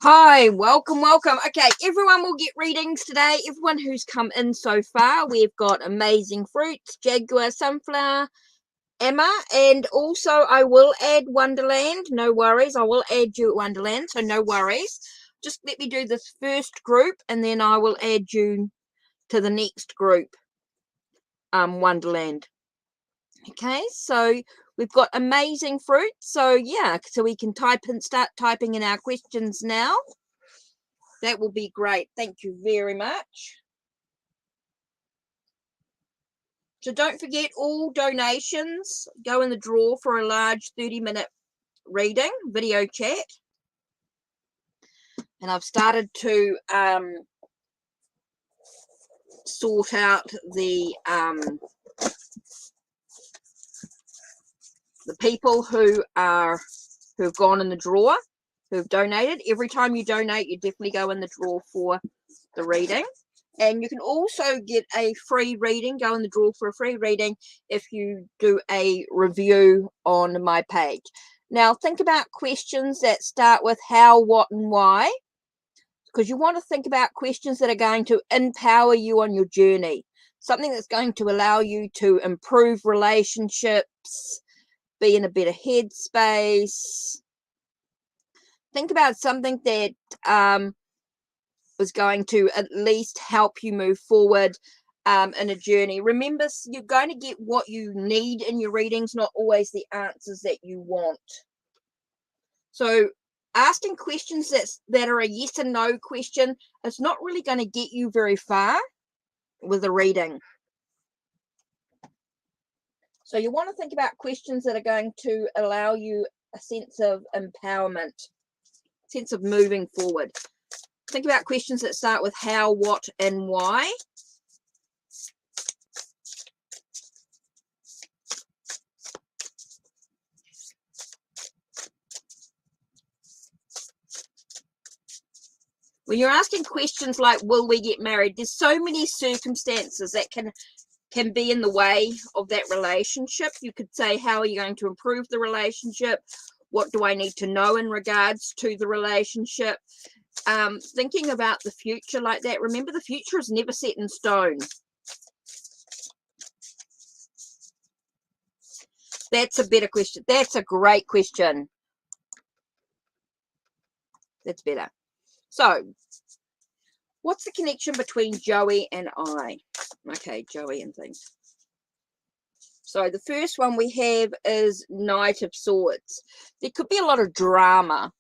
Hi, welcome. Okay, everyone will get readings today. Everyone who's come in so far, we've got Amazing Fruits, Jaguar, Sunflower, Amma, and also I will add Wonderland. No worries, I will add you at Wonderland, so no worries. Just let me do this first group, and then I will add you to the next group, Wonderland. Okay, so we've got Amazing Fruits. So yeah, so we can start typing in our questions now. That will be great. Thank you very much. So don't forget, all donations go in the draw for a large 30-minute reading, video chat. And I've started to sort out the people who have gone in the draw, who've donated. Every time you donate, you definitely go in the draw for the reading. And you can also get a free reading, go in the draw for a free reading if you do a review on my page. Now, think about questions that start with how, what, and why, because you want to think about questions that are going to empower you on your journey, something that's going to allow you to improve relationships, be in a better headspace. Think about something that was going to at least help you move forward in a journey. Remember, you're going to get what you need in your readings, not always the answers that you want. So asking questions that are a yes and no question is not really going to get you very far with a reading. So you want to think about questions that are going to allow you a sense of empowerment, sense of moving forward. Think about questions that start with how, what, and why. When you're asking questions like, will we get married? There's so many circumstances that can be in the way of that relationship. You could say, how are you going to improve the relationship? What do I need to know in regards to the relationship? Thinking about the future like that. Remember, the future is never set in stone. That's a better question. That's a great question. That's better. So, what's the connection between Joey and I? Okay, Joey and things. So the first one we have is Knight of Swords. There could be a lot of drama,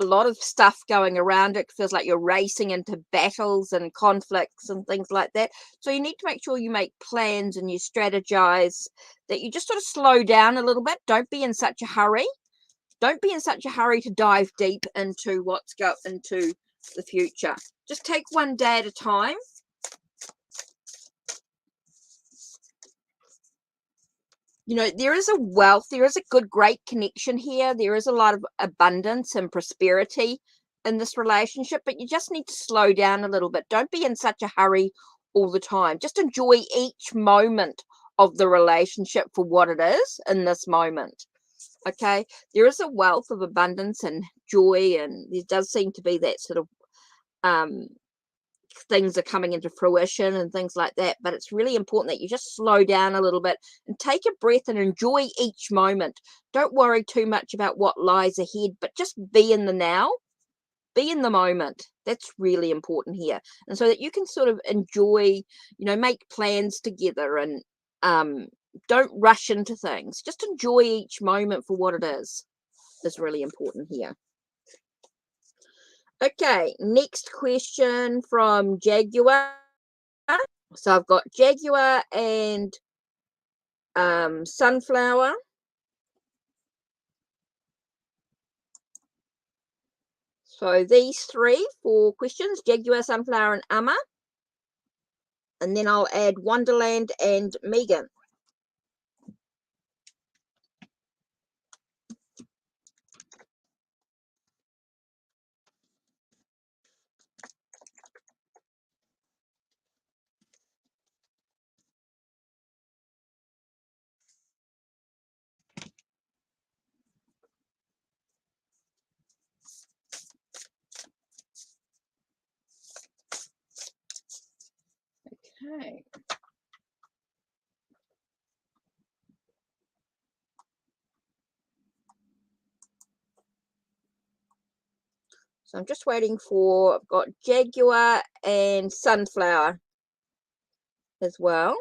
a lot of stuff going around. It feels like you're racing into battles and conflicts and things like that. So you need to make sure you make plans and you strategize, that you just sort of slow down a little bit. Don't be in such a hurry. Don't be in such a hurry to dive deep into into the future. Just take one day at a time. You know, there is a wealth, there is a great connection here. There is a lot of abundance and prosperity in this relationship, but you just need to slow down a little bit. Don't be in such a hurry all the time. Just enjoy each moment of the relationship for what it is in this moment. Okay, there is a wealth of abundance and joy, and there does seem to be that sort of things are coming into fruition and things like that, but it's really important that you just slow down a little bit and take a breath and enjoy each moment. Don't worry too much about what lies ahead, but just be in the now, be in the moment. That's really important here, and so that you can sort of enjoy, make plans together, and don't rush into things. Just enjoy each moment for what it is really important here. Okay, next question from Jaguar. So I've got Jaguar and Sunflower. So these 4 questions, Jaguar, Sunflower, and Amma. And then I'll add Wonderland and Megan. Okay. So I'm just waiting for, I've got Jaguar and Sunflower as well.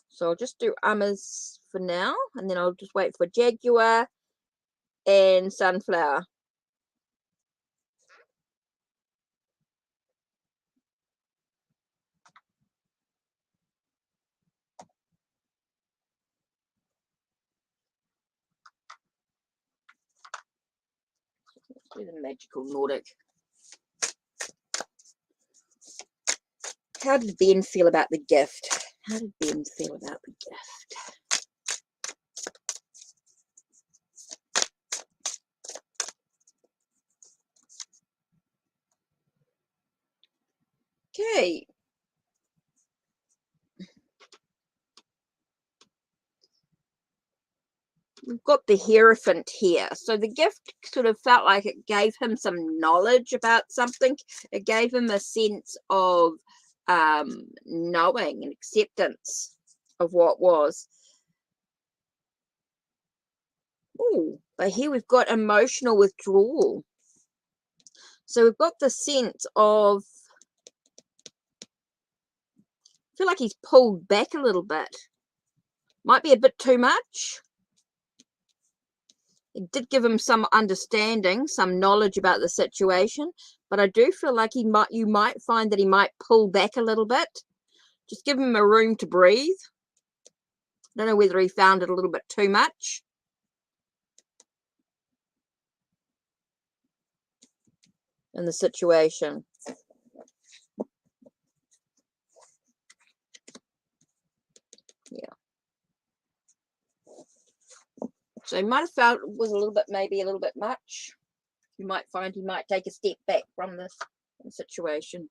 So I'll just do Amma's for now, and then I'll just wait for Jaguar and Sunflower. Let's do the Magical Nordic. How did Ben feel about the gift? How did Ben feel about the gift? Okay. We've got the Hierophant here. So the gift sort of felt like it gave him some knowledge about something. It gave him a sense of knowing and acceptance of what was. Oh, but here we've got emotional withdrawal. So we've got the sense of, I feel like he's pulled back a little bit. Might be a bit too much. It did give him some understanding, some knowledge about the situation, but I do feel like you might find that he might pull back a little bit. Just give him a room to breathe. I don't know whether he found it a little bit too much. In the situation. Yeah. So he might have felt it was a little bit, maybe a little bit much. You might find he might take a step back from this situation.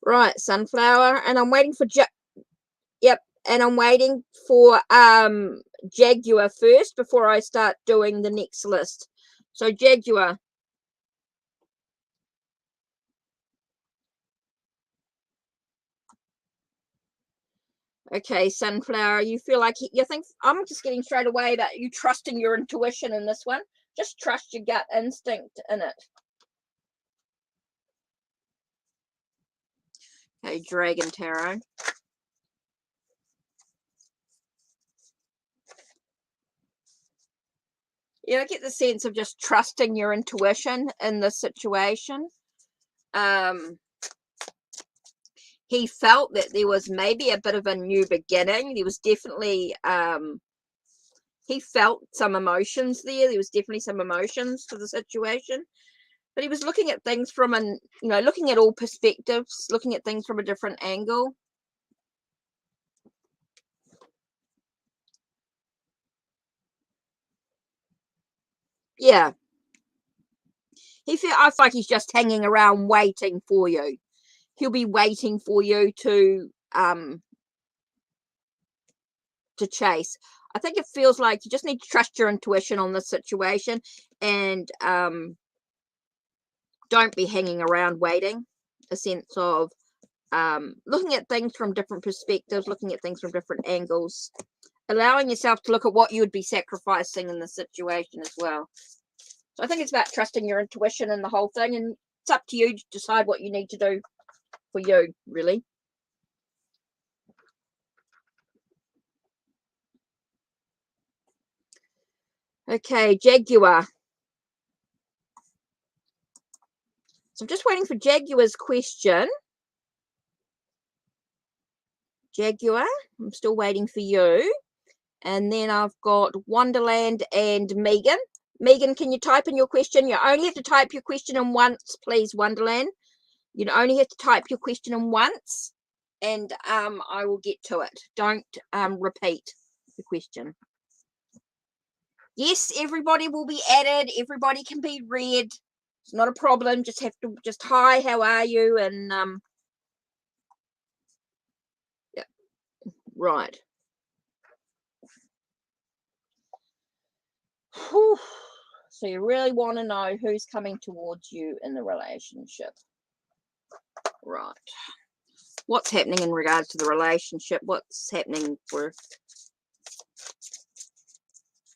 Right, Sunflower, and I'm waiting for yep, and I'm waiting for Jaguar first before I start doing the next list. So Jaguar. Okay, Sunflower, you feel like you think, I'm just getting straight away about you trusting your intuition in this one. Just trust your gut instinct in it. Okay, Dragon Tarot. Yeah, I get the sense of just trusting your intuition in this situation. He felt that there was maybe a bit of a new beginning. There was definitely, he felt some emotions there. There was definitely some emotions to the situation. But he was looking at things from looking at all perspectives, looking at things from a different angle. Yeah. I feel like he's just hanging around waiting for you. He'll be waiting for you to chase. I think it feels like you just need to trust your intuition on this situation, and don't be hanging around waiting. A sense of looking at things from different perspectives, looking at things from different angles, allowing yourself to look at what you would be sacrificing in the situation as well. So I think it's about trusting your intuition in the whole thing, and it's up to you to decide what you need to do for you, really. Okay, Jaguar. So I'm just waiting for Jaguar's question. Jaguar, I'm still waiting for you. And then I've got Wonderland and Megan. Megan, can you type in your question? You only have to type your question in once, please, Wonderland. You only have to type your question in once, and I will get to it. Don't repeat the question. Yes, everybody will be added. Everybody can be read. It's not a problem. Just have to hi, how are you? And yeah, right. Whew. So you really want to know who's coming towards you in the relationship. Right. What's happening in regards to the relationship? What's happening for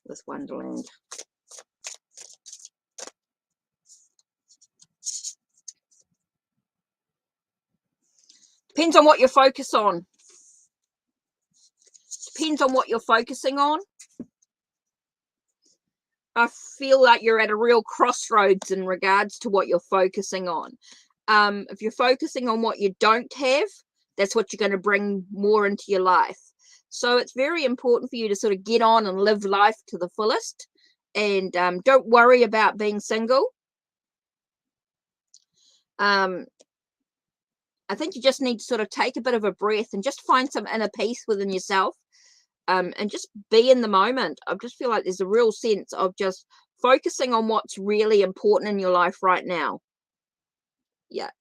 this Wonderland? Depends on what you're focused on. Depends on what you're focusing on. I feel like you're at a real crossroads in regards to what you're focusing on. If you're focusing on what you don't have, that's what you're going to bring more into your life. So it's very important for you to sort of get on and live life to the fullest. And don't worry about being single. I think you just need to sort of take a bit of a breath and just find some inner peace within yourself. And just be in the moment. I just feel like there's a real sense of just focusing on what's really important in your life right now. Yeah.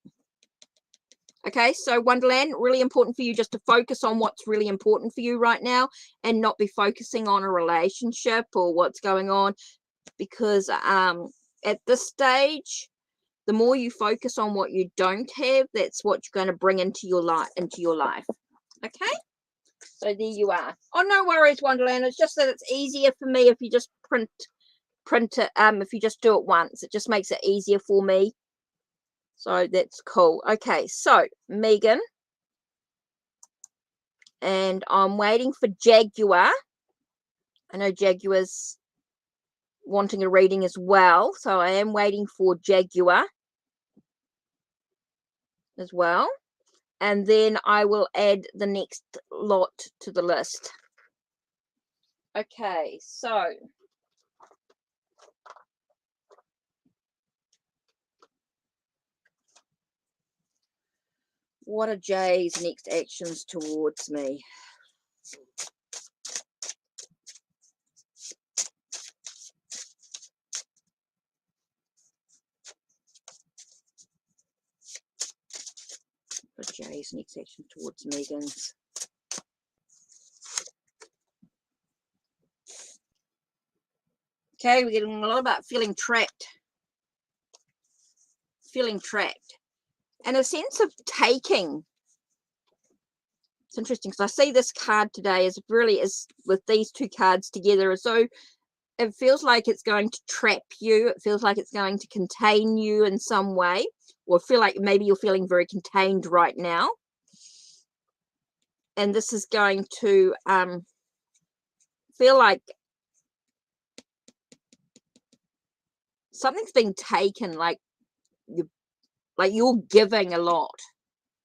Okay, so Wonderland, really important for you just to focus on what's really important for you right now and not be focusing on a relationship or what's going on, because at this stage, the more you focus on what you don't have, that's what you're going to bring into your life. Okay, so there you are. Oh, no worries, Wonderland. It's just that it's easier for me if you just print it. If you just do it once, it just makes it easier for me. So that's cool. Okay, so Megan, and I'm waiting for Jaguar. I know Jaguar's wanting a reading as well, so I am waiting for Jaguar as well. And then I will add the next lot to the list. Okay, so what are Jay's next actions towards me? For Jay's next action towards Megan's. Okay, we're getting a lot about feeling trapped. Feeling trapped. And a sense of taking. It's interesting because I see this card today as really is with these two cards together. So it feels like it's going to trap you. It feels like it's going to contain you in some way. Or feel like maybe you're feeling very contained right now. And this is going to feel like something's being taken, like you're giving a lot.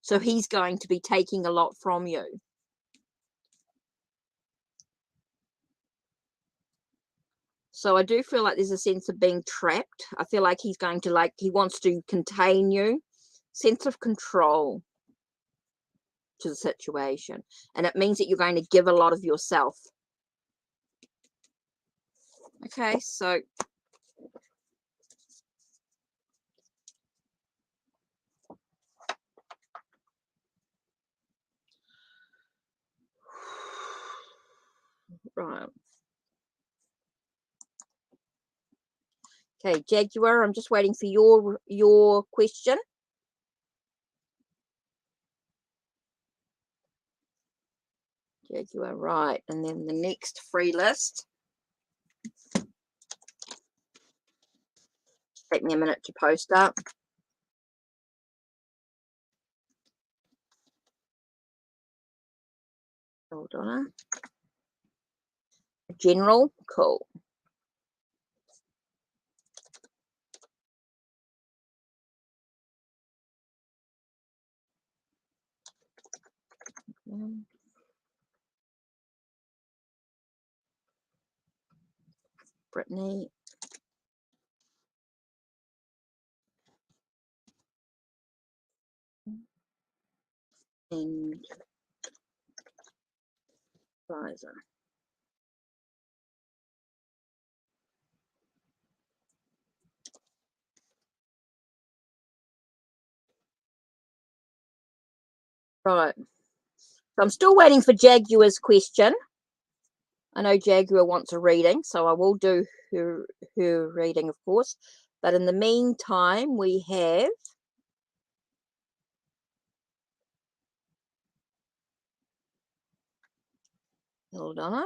So he's going to be taking a lot from you. So I do feel like there's a sense of being trapped. I feel like he's going to he wants to contain you. Sense of control to the situation. And it means that you're going to give a lot of yourself. Okay, so right. Okay, Jaguar, I'm just waiting for your question. Jaguar, right. And then the next free list. Take me a minute to post up. Aldona. General, cool. Brittany. And Alizah. Right. So I'm still waiting for Jaguar's question. I know Jaguar wants a reading, so I will do her reading, of course. But in the meantime, we have Aldona.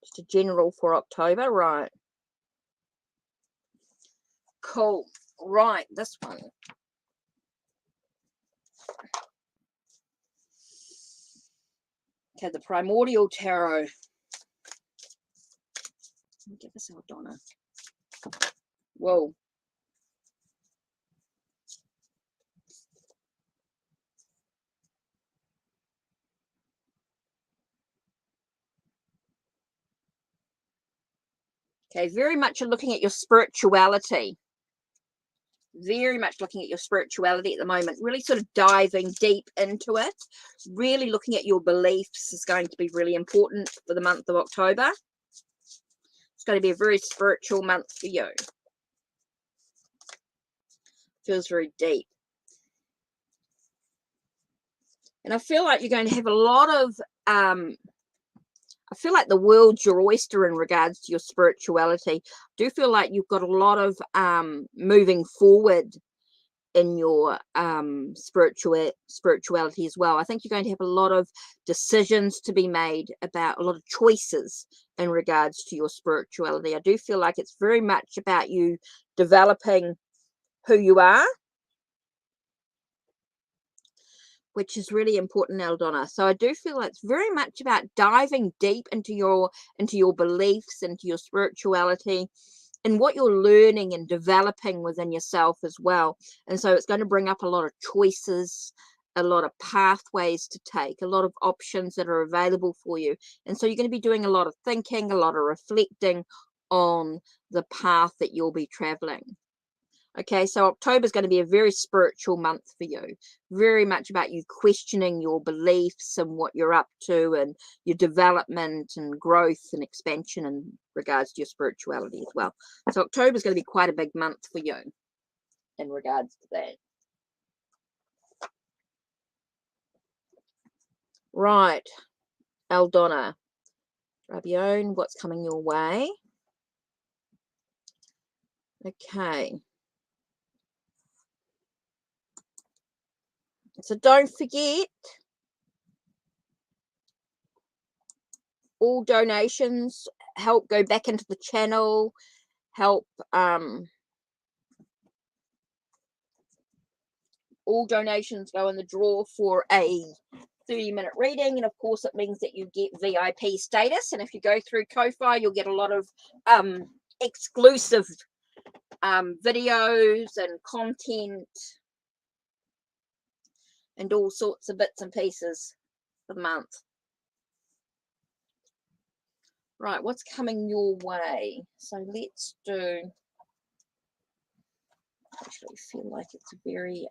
Just a general for October, right? Cool. Right, this one. Okay, the Primordial Tarot. Give us Aldona. Whoa. Okay, very much looking at your spirituality. Very much looking at your spirituality at the moment. Really sort of diving deep into it. Really looking at your beliefs is going to be really important for the month of October. It's going to be a very spiritual month for you. Feels very deep. And I feel like you're going to have a lot of I feel like the world's your oyster in regards to your spirituality. I do feel like you've got a lot of moving forward in your spirituality as well. I think you're going to have a lot of decisions to be made, about a lot of choices in regards to your spirituality. I do feel like it's very much about you developing who you are, which is really important, Aldona. So I do feel like it's very much about diving deep into your beliefs, into your spirituality, and what you're learning and developing within yourself as well. And so it's going to bring up a lot of choices, a lot of pathways to take, a lot of options that are available for you. And so you're going to be doing a lot of thinking, a lot of reflecting on the path that you'll be traveling. Okay, so October is going to be a very spiritual month for you. Very much about you questioning your beliefs and what you're up to, and your development and growth and expansion in regards to your spirituality as well. So October is going to be quite a big month for you in regards to that. Right, Aldona, Rebaone, what's coming your way? Okay. So don't forget, all donations help go back into the channel, help all donations go in the draw for a 30-minute reading, and of course it means that you get VIP status, and if you go through Ko-Fi you'll get a lot of exclusive videos and content and all sorts of bits and pieces for the month. Right, what's coming your way? So let's do, actually feel like it's a very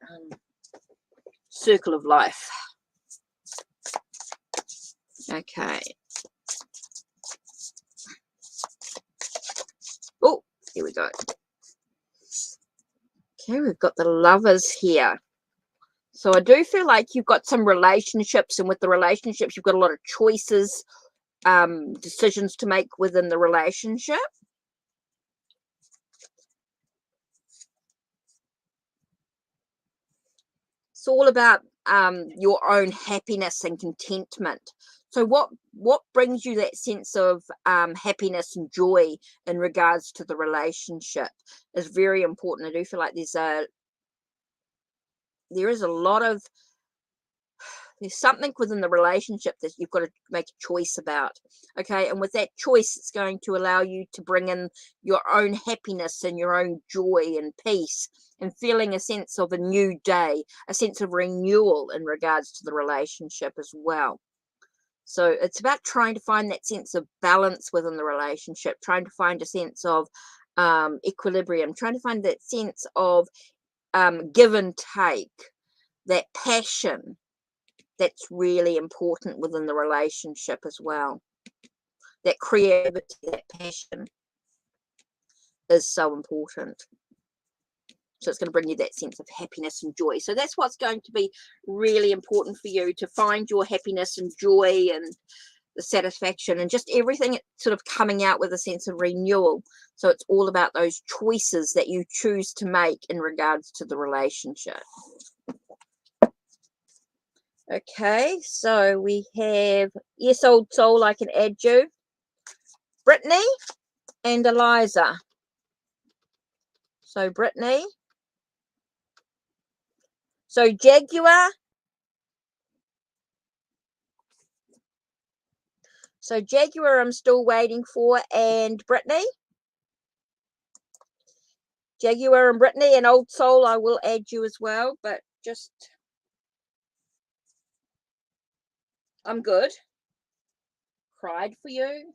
circle of life. Okay. Oh, here we go. Okay, we've got the Lovers here. So I do feel like you've got some relationships, and with the relationships, you've got a lot of choices, decisions to make within the relationship. It's all about your own happiness and contentment. So what brings you that sense of happiness and joy in regards to the relationship is very important. I do feel like there is a lot of, there's something within the relationship that you've got to make a choice about. Okay, and with that choice, it's going to allow you to bring in your own happiness and your own joy and peace, and feeling a sense of a new day, a sense of renewal in regards to the relationship as well. So it's about trying to find that sense of balance within the relationship, trying to find a sense of equilibrium, trying to find that sense of give and take, that passion that's really important within the relationship as well. That creativity, that passion is so important. So it's going to bring you that sense of happiness and joy. So that's what's going to be really important for you, to find your happiness and joy and the satisfaction, and just everything sort of coming out with a sense of renewal. So it's all about those choices that you choose to make in regards to the relationship. Okay, so we have, yes, old soul, I can add you, Brittany and Alizah. So Brittany. So Jaguar. So Jaguar I'm still waiting for, and Brittany. Jaguar and Brittany, and Old Soul I will add you as well, but just, I'm good. Cried for you.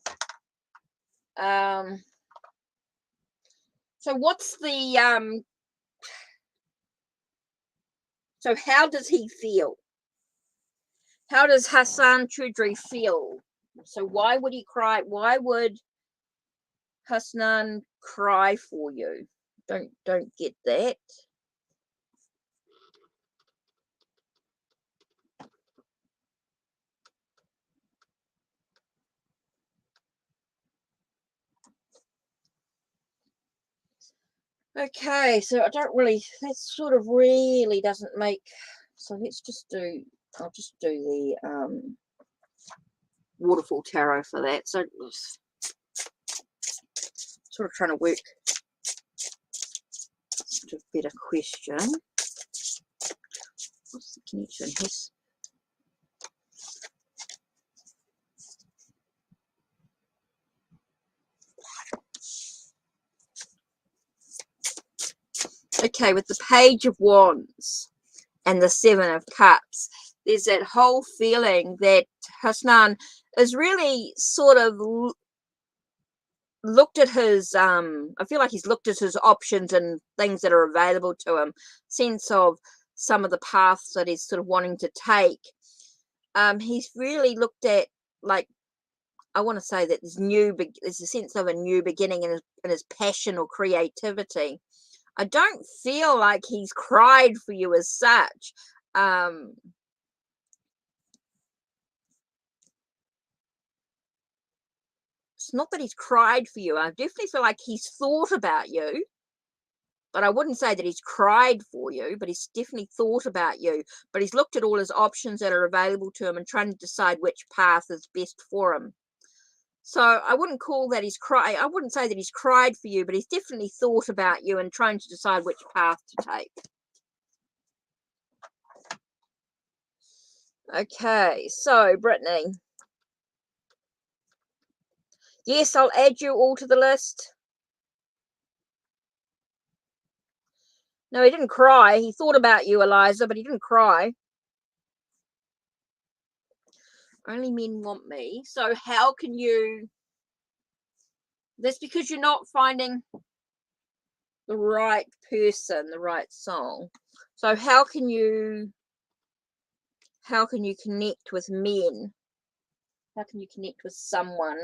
So what's the, so how does he feel? How does Hassan Choudhury feel? So why would he cry? Why would Hassan cry for you? Don't get that. Okay, so I don't really, that sort of really doesn't make, so let's just do, I'll just do the waterfall tarot for that. So sort of trying to work sort of better question. What's the connection? Yes. Okay, with the Page of Wands and the Seven of Cups, there's that whole feeling that Hassan is really sort of looked at his, I feel like he's looked at his options and things that are available to him, sense of some of the paths that he's sort of wanting to take. He's really looked at, like, I want to say that there's a sense of a new beginning in his passion or creativity. I don't feel like he's cried for you as such. It's not that he's cried for you. I definitely feel like he's thought about you, but I wouldn't say that he's cried for you, but he's definitely thought about you. But he's looked at all his options that are available to him and trying to decide which path is best for him. So I wouldn't call that he's cried. I wouldn't say that he's cried for you, but he's definitely thought about you and trying to decide which path to take. Okay, so Brittany. Yes, I'll add you all to the list. No, he didn't cry. He thought about you, Alizah, but he didn't cry. Only men want me. So how can you... That's because you're not finding the right person, the right soul. So how can you connect with men? How can you connect with someone?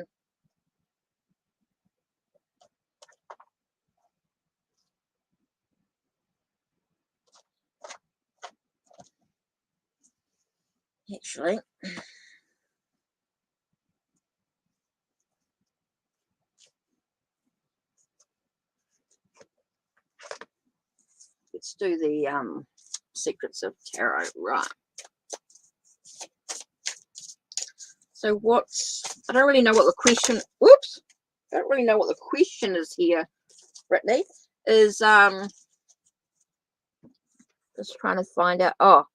Actually, let's do the Secrets of Tarot. Right. So I don't really know what the question, whoops, I don't really know what the question is here, Brittany, is just trying to find out,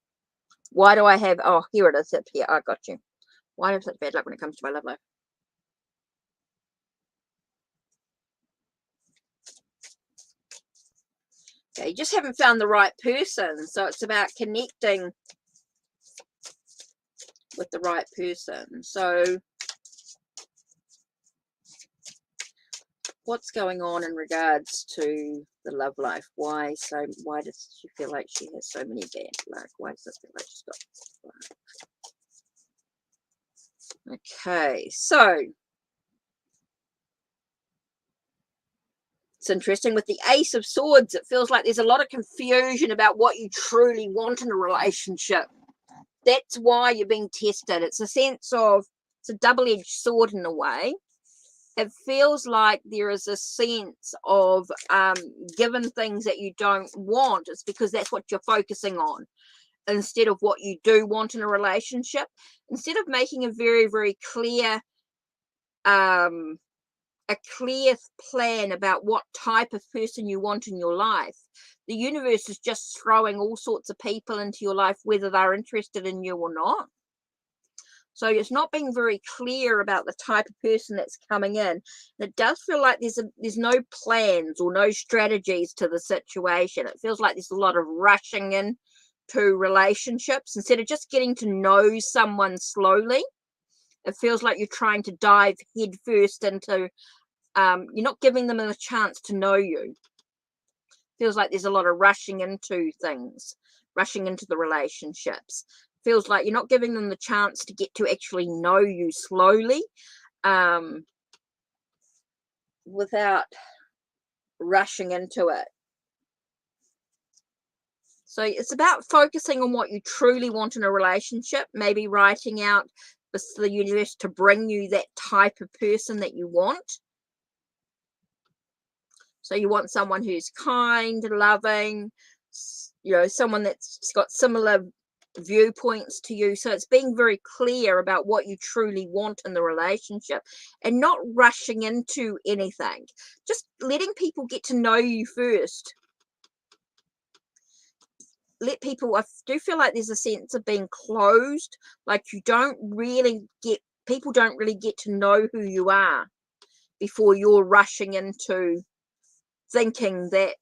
why do I have, here it is up here, I got you. Why do I have such bad luck when it comes to my love life? Okay, you just haven't found the right person, so it's about connecting with the right person. So what's going on in regards to the love life? Why does she feel like she has so many bad luck? Why does it feel like she's got... Okay, so it's interesting with the Ace of Swords. It feels like there's a lot of confusion about what you truly want in a relationship. That's why you're being tested. It's a sense of it's a double-edged sword in a way. It feels like there is a sense of given things that you don't want, it's because that's what you're focusing on instead of what you do want in a relationship. Instead of making a very, very clear a clear plan about what type of person you want in your life, the universe is just throwing all sorts of people into your life, whether they're interested in you or not. So it's not being very clear about the type of person that's coming in. It does feel like there's no plans or no strategies to the situation. It feels like there's a lot of rushing in to relationships instead of just getting to know someone slowly. It feels like you're trying to dive head first into, you're not giving them a chance to know you. Feels like there's a lot of rushing into things, rushing into the relationships. Feels like you're not giving them the chance to get to actually know you slowly, without rushing into it. So it's about focusing on what you truly want in a relationship, maybe writing out for the universe to bring you that type of person that you want. So you want someone who's kind, loving, someone that's got similar viewpoints to you. So it's being very clear about what you truly want in the relationship and not rushing into anything. Just letting people get to know you first. Let people, I do feel like there's a sense of being closed, like people don't really get to know who you are before you're rushing into thinking that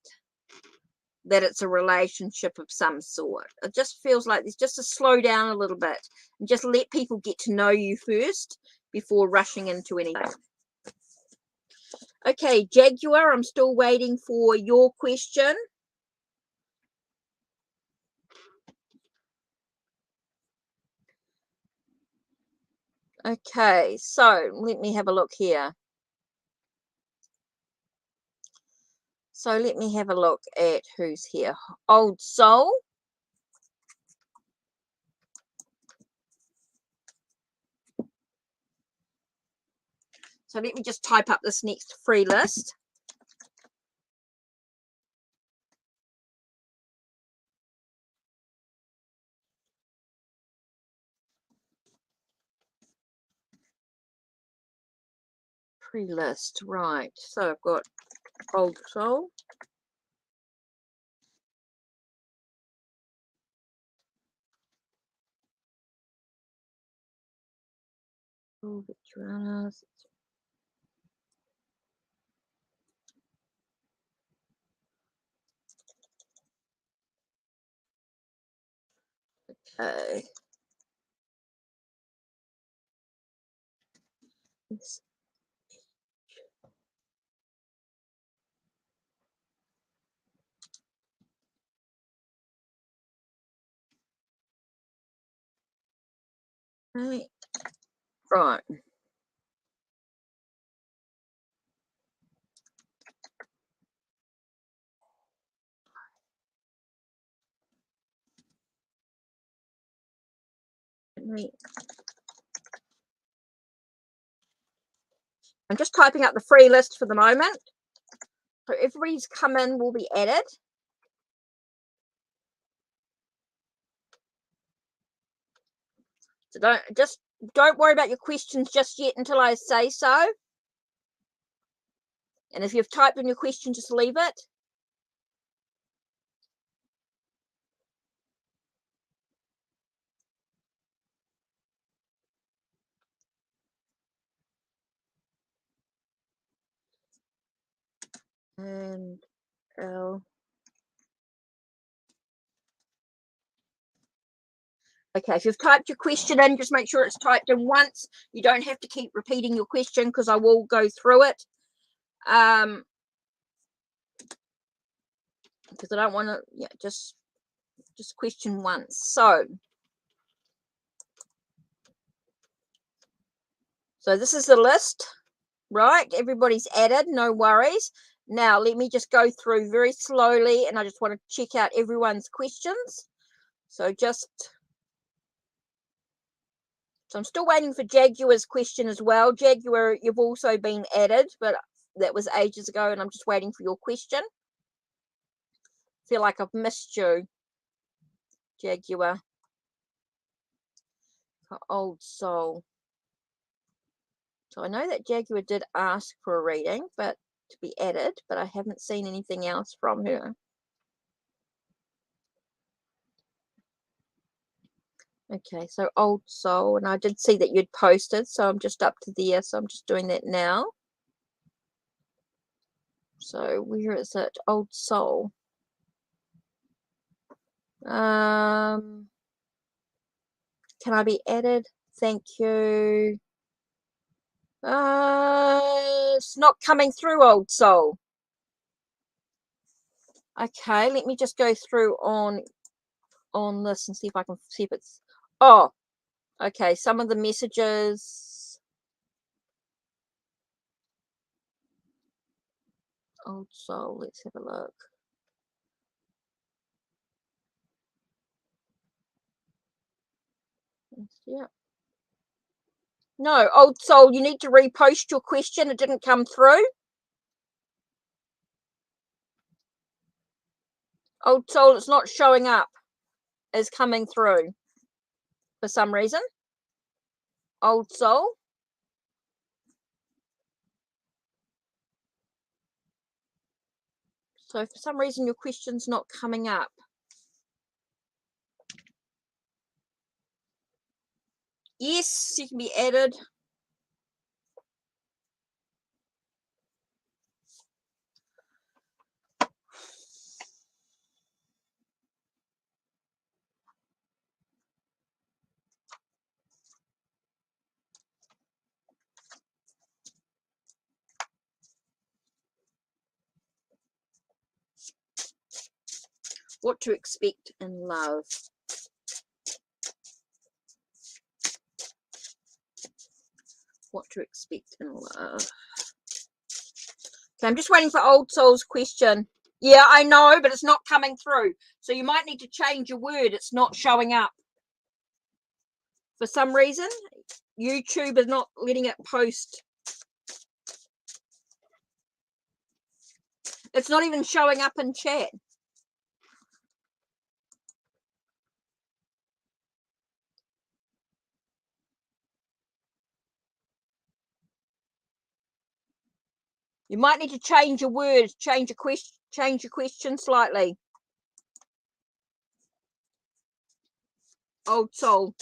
it's a relationship of some sort. It just feels like there's just to slow down a little bit and just let people get to know you first before rushing into anything. Okay, Jaguar, I'm still waiting for your question. Okay, so let me have a look here. So let me have a look at who's here. Old Soul. So let me just type up this next free list. Free list, right. So I've got Old Soul. Oh, Victoria's. Okay. Right. Right. I'm just typing up the free list for the moment. So everybody's come in will be added. So don't worry about your questions just yet until I say so. And if you've typed in your question, just leave it. And L. Okay, if you've typed your question in, just make sure it's typed in once. You don't have to keep repeating your question because I will go through it. Because I don't want to, just question once. So this is the list, right? Everybody's added, no worries. Now let me just go through very slowly, and I just want to check out everyone's questions. So just So I'm still waiting for Jaguar's question as well. Jaguar, you've also been added, but that was ages ago, and I'm just waiting for your question. Feel like I've missed you, Jaguar. Old soul. So I know that Jaguar did ask for a reading, but to be added, but I haven't seen anything else from her. Okay, so old soul, and I did see that you'd posted, so I'm just up to there, so I'm just doing that now. So where is it? Old soul. Can I be added? Thank you. It's not coming through, old soul. Okay, let me just go through on this and see if I can see if it's. Oh, okay. Some of the messages. Old soul. Let's have a look. Yeah. No, old soul. You need to repost your question. It didn't come through. Old soul. It's not showing up as coming through for some reason. Old soul. So for some reason your question's not coming up. Yes, you can be added. What to expect in love. What to expect in love. Okay, I'm just waiting for old soul's question. Yeah, I know, but it's not coming through. So you might need to change your word. It's not showing up. For some reason, YouTube is not letting it post. It's not even showing up in chat. You might need to change your words, change your question slightly. Old soul.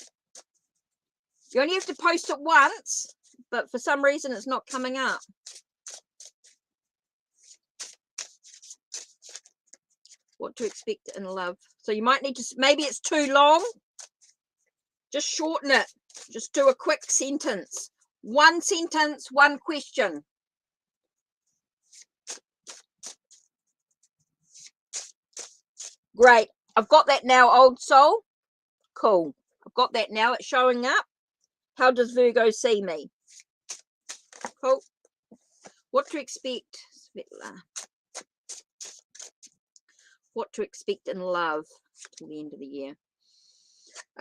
You only have to post it once, but for some reason it's not coming up. What to expect in love. So you might need to, maybe it's too long. Just shorten it. Just do a quick sentence. One sentence, one question. Great. I've got that now, old soul. Cool. I've got that now. It's showing up. How does Virgo see me? Cool. What to expect, Svetlana? What to expect in love till the end of the year.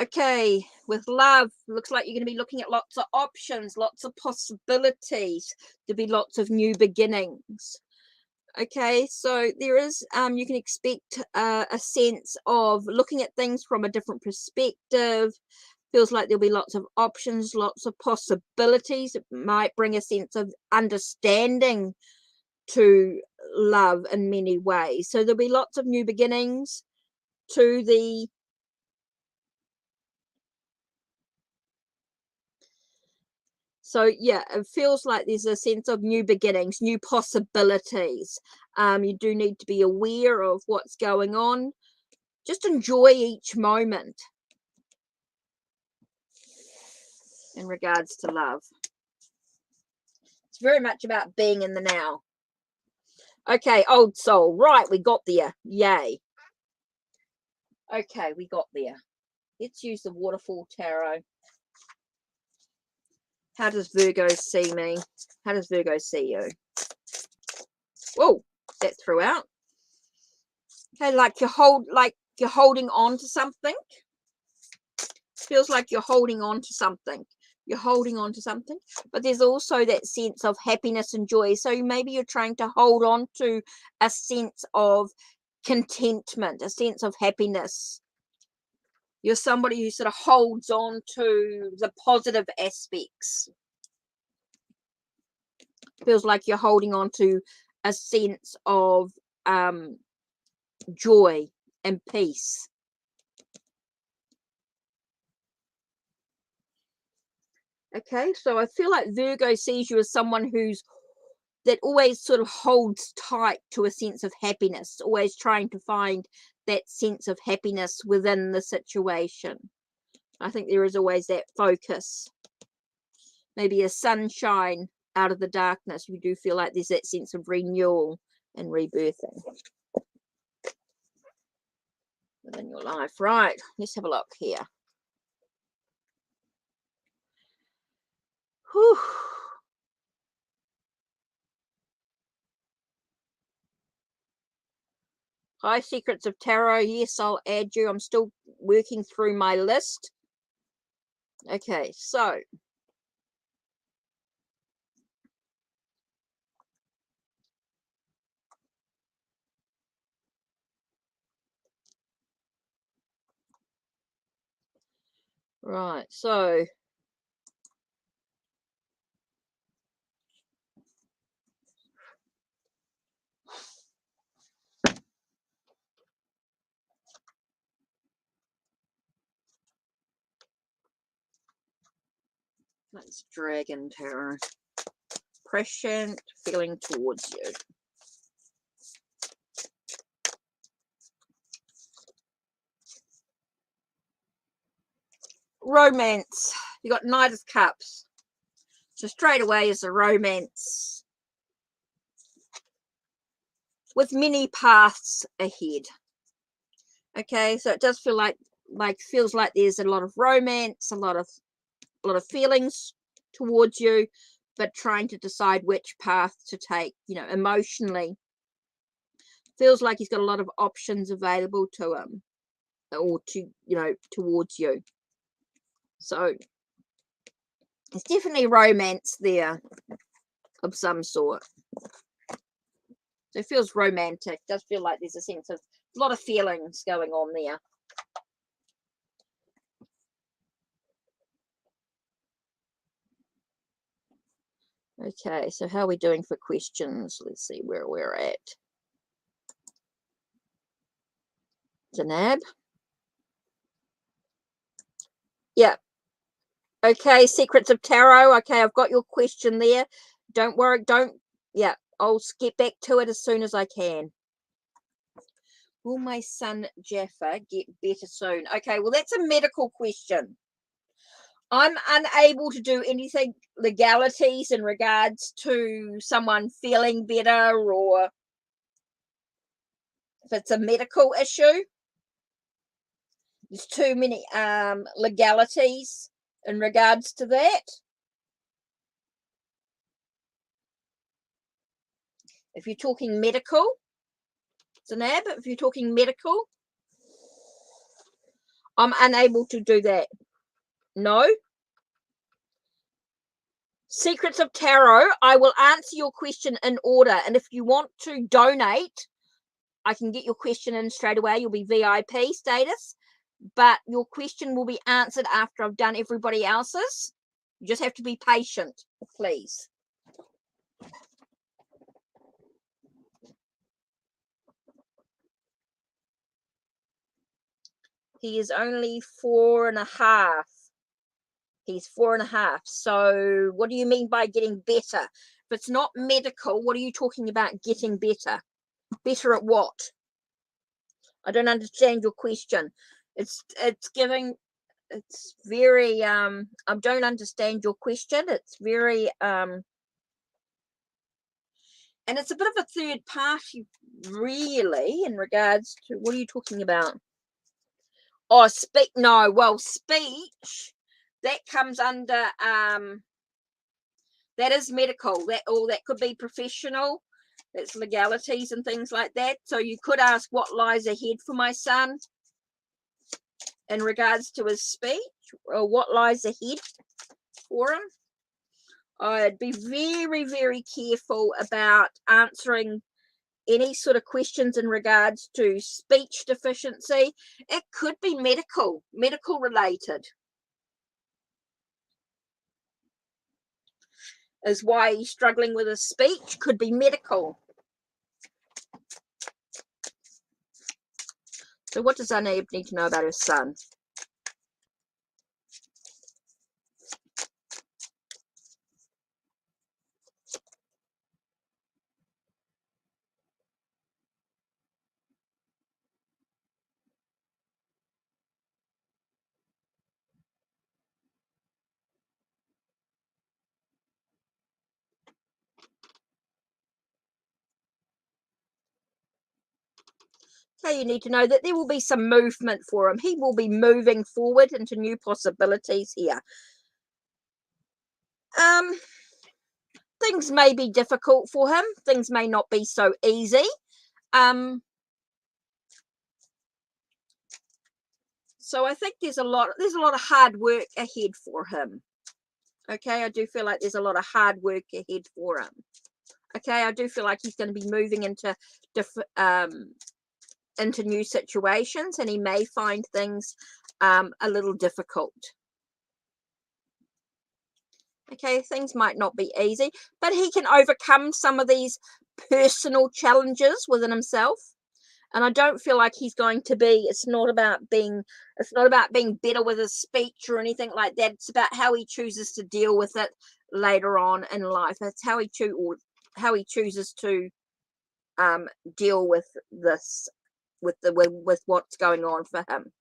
Okay, with love, looks like you're going to be looking at lots of options, lots of possibilities. There'll be lots of new beginnings. Okay, so there is, you can expect a sense of looking at things from a different perspective. Feels like there'll be lots of options, lots of possibilities. It might bring a sense of understanding to love in many ways. So there'll be lots of new beginnings to the So yeah, it feels like there's a sense of new beginnings, new possibilities. You do need to be aware of what's going on. Just enjoy each moment in regards to love. It's very much about being in the now. Okay, old soul. Right, we got there. Yay. Okay, we got there. Let's use the Waterfall Tarot. How does Virgo see me? How does Virgo see you? Whoa, that threw out. Okay, like you're holding on to something. Feels like you're holding on to something. You're holding on to something, but there's also that sense of happiness and joy. So maybe you're trying to hold on to a sense of contentment, a sense of happiness. You're somebody who sort of holds on to the positive aspects. Feels like you're holding on to a sense of joy and peace. Okay, so I feel like Virgo sees you as someone that always sort of holds tight to a sense of happiness, always trying to find that sense of happiness within the situation. I think there is always that focus. Maybe a sunshine out of the darkness. You do feel like there's that sense of renewal and rebirthing within your life. Right, let's have a look here. Whew. Hi, Secrets of Tarot. Yes, I'll add you. I'm still working through my list. Okay, so right, so that's Dragon Tarot. Prescient feeling towards you. Romance. You got Knight of Cups. So straight away is a romance with many paths ahead. Okay, so it does feel like feels like there's a lot of romance, a lot of feelings towards you, but trying to decide which path to take, you know, emotionally. Feels like he's got a lot of options available to him, or to, you know, towards you. So it's definitely romance there of some sort. So it feels romantic. It does feel like there's a sense of a lot of feelings going on there. Okay, so how are we doing for questions? Let's see where we're at. Zainab? Yeah. Okay, Secrets of Tarot. Okay, I've got your question there. Don't worry. Yeah, I'll get back to it as soon as I can. Will my son Jaffa get better soon? Okay, well, that's a medical question. I'm unable to do anything legalities in regards to someone feeling better, or if it's a medical issue. There's too many legalities in regards to that. If you're talking medical, Zainab, if you're talking medical, I'm unable to do that. No. Secrets of Tarot, I will answer your question in order. And if you want to donate, I can get your question in straight away. You'll be VIP status. But your question will be answered after I've done everybody else's. You just have to be patient, please. He is only 4.5. He's 4.5. So what do you mean by getting better? If it's not medical, what are you talking about getting better? Better at what? I don't understand your question. It's very I don't understand your question. It's very and it's a bit of a third party, really, in regards to what are you talking about? Oh, speak. No, well, speech, that comes under that is medical. That could be professional. That's legalities and things like that. So you could ask what lies ahead for my son in regards to his speech, or what lies ahead. for him. I'd be very, very careful about answering any sort of questions in regards to speech deficiency. It could be medical related, is why he's struggling with his speech. Could be medical. So what does Zainab need to know about her son? Okay, you need to know that there will be some movement for him. He will be moving forward into new possibilities here. Things may be difficult for him. Things may not be so easy. So I think there's a lot of hard work ahead for him. Okay, I do feel like there's a lot of hard work ahead for him. Okay, I do feel like he's going to be moving into new situations, and he may find things a little difficult. Okay, things might not be easy, but he can overcome some of these personal challenges within himself. And I don't feel like he's going to be, it's not about being better with his speech or anything like that. It's about how he chooses to deal with it later on in life. That's how he chooses to deal with this, with what's going on for him.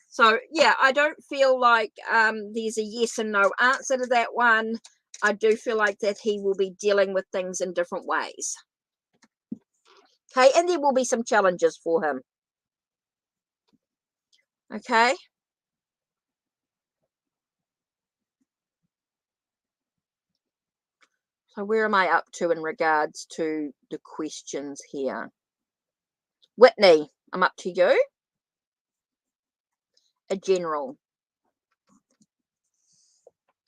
So yeah, I don't feel like there's a yes and no answer to that one. I do feel like that he will be dealing with things in different ways. Okay, and there will be some challenges for him. Okay. So where am I up to in regards to the questions here? Whitney, I'm up to you. A general.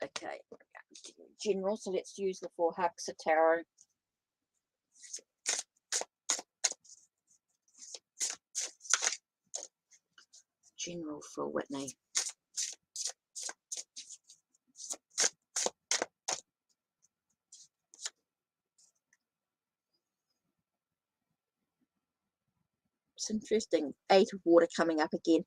Okay, general. So let's use the 4 Hugs of Tarot. General for Whitney. It's interesting. 8 of Water coming up again.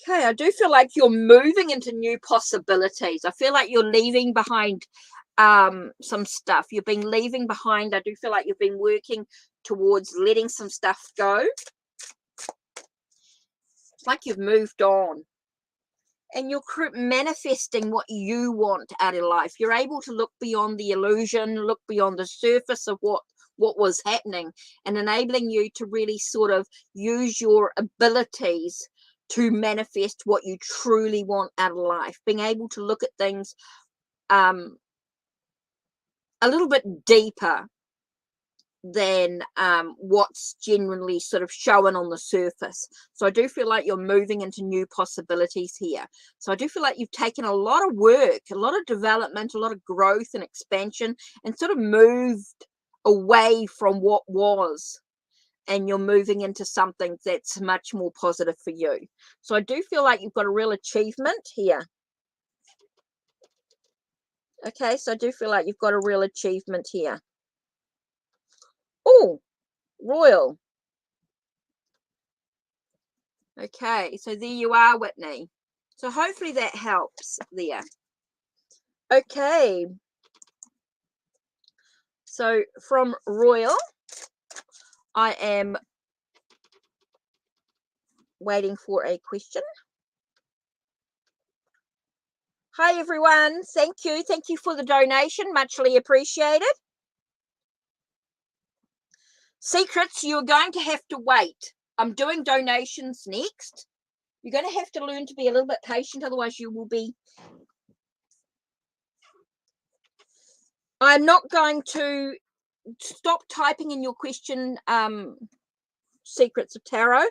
Okay, I do feel like you're moving into new possibilities. I feel like you're leaving behind some stuff. You've been leaving behind. I do feel like you've been working towards letting some stuff go. It's like you've moved on. And you're manifesting what you want out of life. You're able to look beyond the illusion, look beyond the surface of what was happening, and enabling you to really sort of use your abilities to manifest what you truly want out of life. Being able to look at things a little bit deeper than what's generally sort of showing on the surface. So I do feel like you're moving into new possibilities here. So I do feel like you've taken a lot of work, a lot of development, a lot of growth and expansion, and sort of moved away from what was, and you're moving into something that's much more positive for you. So I do feel like you've got a real achievement here. Okay, so I do feel like you've got a real achievement here. Oh, Royal. Okay, so there you are, Whitney. So hopefully that helps there. Okay. So from Royal, I am waiting for a question. Hi, everyone. Thank you. Thank you for the donation. Muchly appreciated. Secrets, you're going to have to wait. I'm doing donations next. You're going to have to learn to be a little bit patient, otherwise you will be... I'm not going to stop typing in your question, Secrets of Tarot.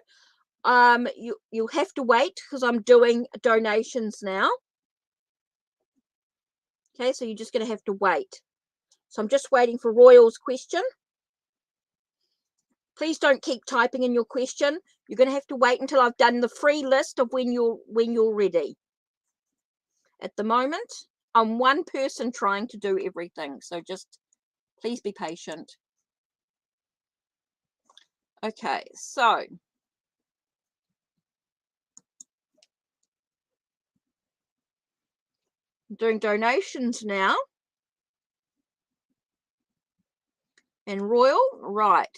You'll have to wait because I'm doing donations now. Okay, so you're just going to have to wait. So I'm just waiting for Royal's question. Please don't keep typing in your question. You're going to have to wait until I've done the free list of when you're ready. At the moment, I'm one person trying to do everything. So just please be patient. Okay, so I'm doing donations now. And Royal, right.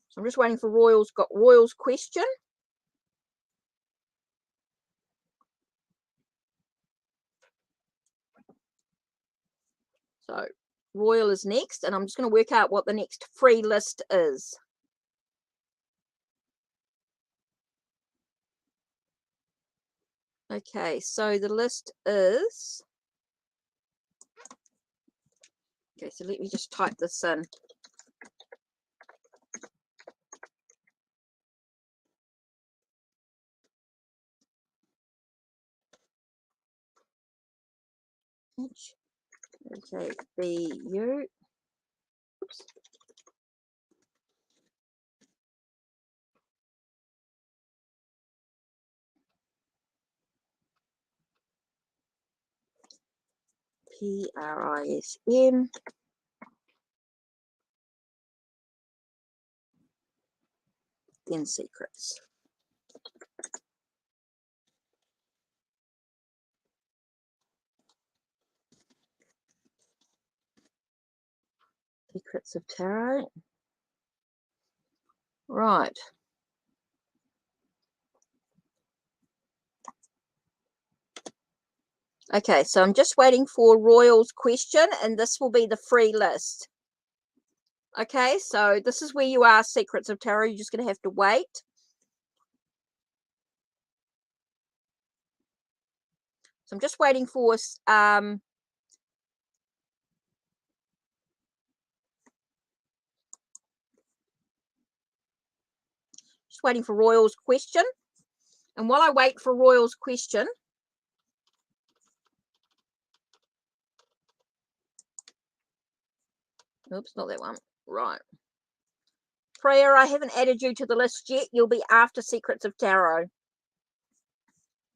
So I'm just waiting for Royal's got Royal's question. So Royal is next, and I'm just going to work out what the next free list is. Okay, so the list is... Okay, so let me just type this in. Okay, BU. Oops. PRISM. Then secrets. Secrets of Tarot. Right. Okay, so I'm just waiting for Royal's question, and this will be the free list. Okay, so this is where you are, Secrets of Tarot. You're just going to have to wait. So I'm just waiting for just waiting for Royal's question. And while I wait for Royal's question, oops, not that one. Right. Priya, I haven't added you to the list yet. You'll be after Secrets of Tarot.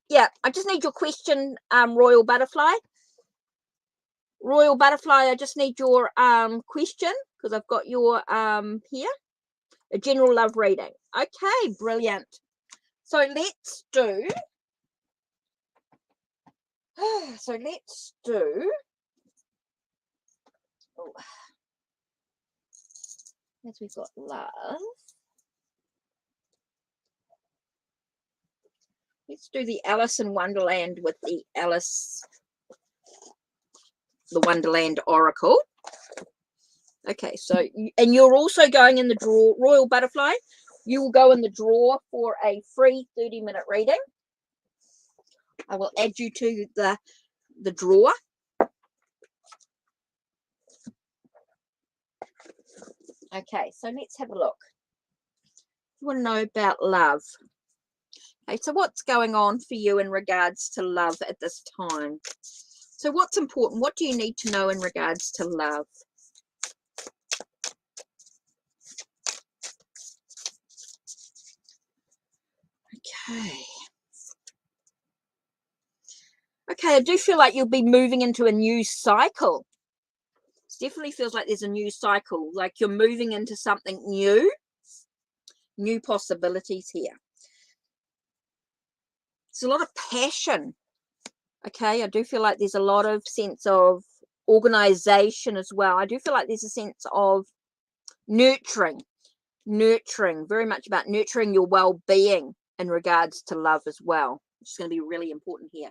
Yeah, I just need your question, Royal Butterfly. Royal Butterfly, I just need your question, because I've got your here. A general love reading. Okay, brilliant. So let's do... Oh, as we've got love. Let's do the Alice in Wonderland with the Wonderland Oracle. Okay, so, and you're also going in the draw, Royal Butterfly. You will go in the draw for a free 30-minute reading. I will add you to the draw. Okay, so let's have a look. You want to know about love. Okay, so what's going on for you in regards to love at this time? So what's important? What do you need to know in regards to love? Okay. Okay, I do feel like you'll be moving into a new cycle. It definitely feels like there's a new cycle, like you're moving into something new. New possibilities here. It's a lot of passion. Okay, I do feel like there's a lot of sense of organization as well. I do feel like there's a sense of nurturing, very much about nurturing your well-being in regards to love as well, which is going to be really important here.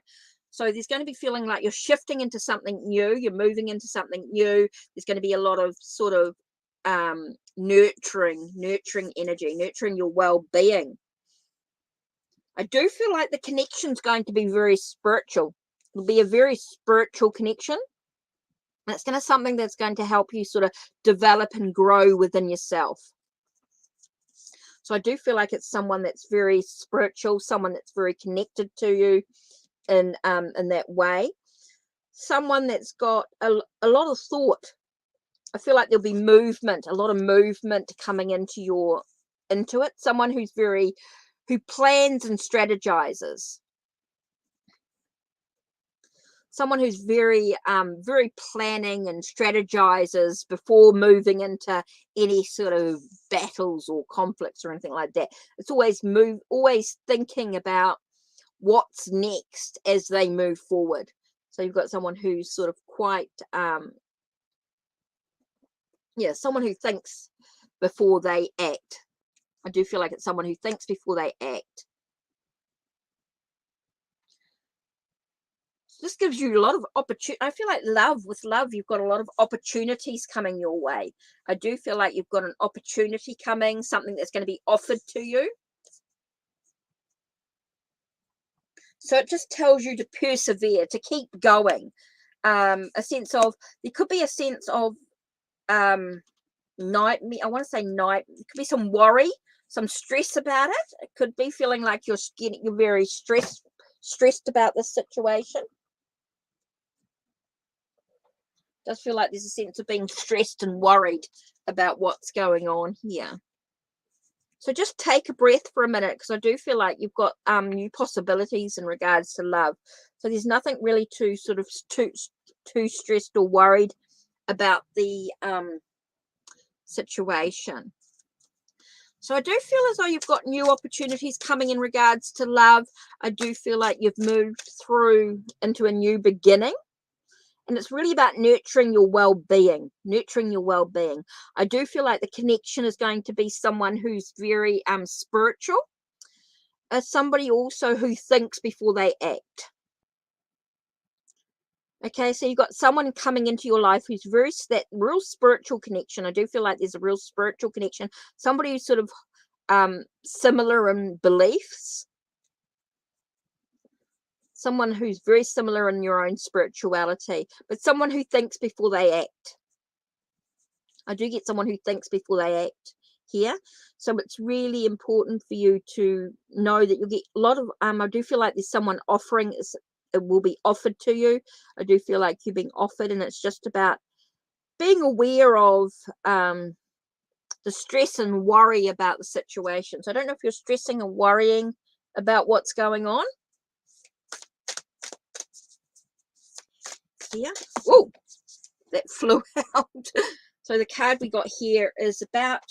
So there's going to be feeling like you're shifting into something new, you're moving into something new. There's going to be a lot of sort of nurturing energy, nurturing your well-being. I do feel like the connection's going to be very spiritual. It'll be a very spiritual connection. And it's going to be something that's going to help you sort of develop and grow within yourself. So I do feel like it's someone that's very spiritual, someone that's very connected to you in that way. someone that's got a lot of thought. I feel like there'll be movement, a lot of movement coming into it. Someone who plans and strategizes. Someone who's very planning and strategizes before moving into any sort of battles or conflicts or anything like that. It's always thinking about what's next as they move forward. So you've got someone who's sort of quite someone who thinks before they act. I do feel like it's someone who thinks before they act. This gives you a lot of opportunity. I feel like with love, you've got a lot of opportunities coming your way. I do feel like you've got an opportunity coming, something that's going to be offered to you. So it just tells you to persevere, to keep going. There could be a sense of I want to say night. It could be some worry, some stress about it. It could be feeling like you're very stressed about this situation. It does feel like there's a sense of being stressed and worried about what's going on here. So just take a breath for a minute, because I do feel like you've got new possibilities in regards to love. So there's nothing really too stressed or worried about the situation. So I do feel as though you've got new opportunities coming in regards to love. I do feel like you've moved through into a new beginning. And it's really about nurturing your well-being. I do feel like the connection is going to be someone who's very spiritual. Somebody also who thinks before they act. Okay, so you've got someone coming into your life who's that real spiritual connection. I do feel like there's a real spiritual connection. Somebody who's sort of similar in beliefs. Someone who's very similar in your own spirituality, but someone who thinks before they act. I do get someone who thinks before they act here. So it's really important for you to know that you'll get a lot of, I do feel like there's someone it will be offered to you. I do feel like you're being offered, and it's just about being aware of the stress and worry about the situation. So I don't know if you're stressing or worrying about what's going on. Here. Oh, that flew out. So the card we got here is about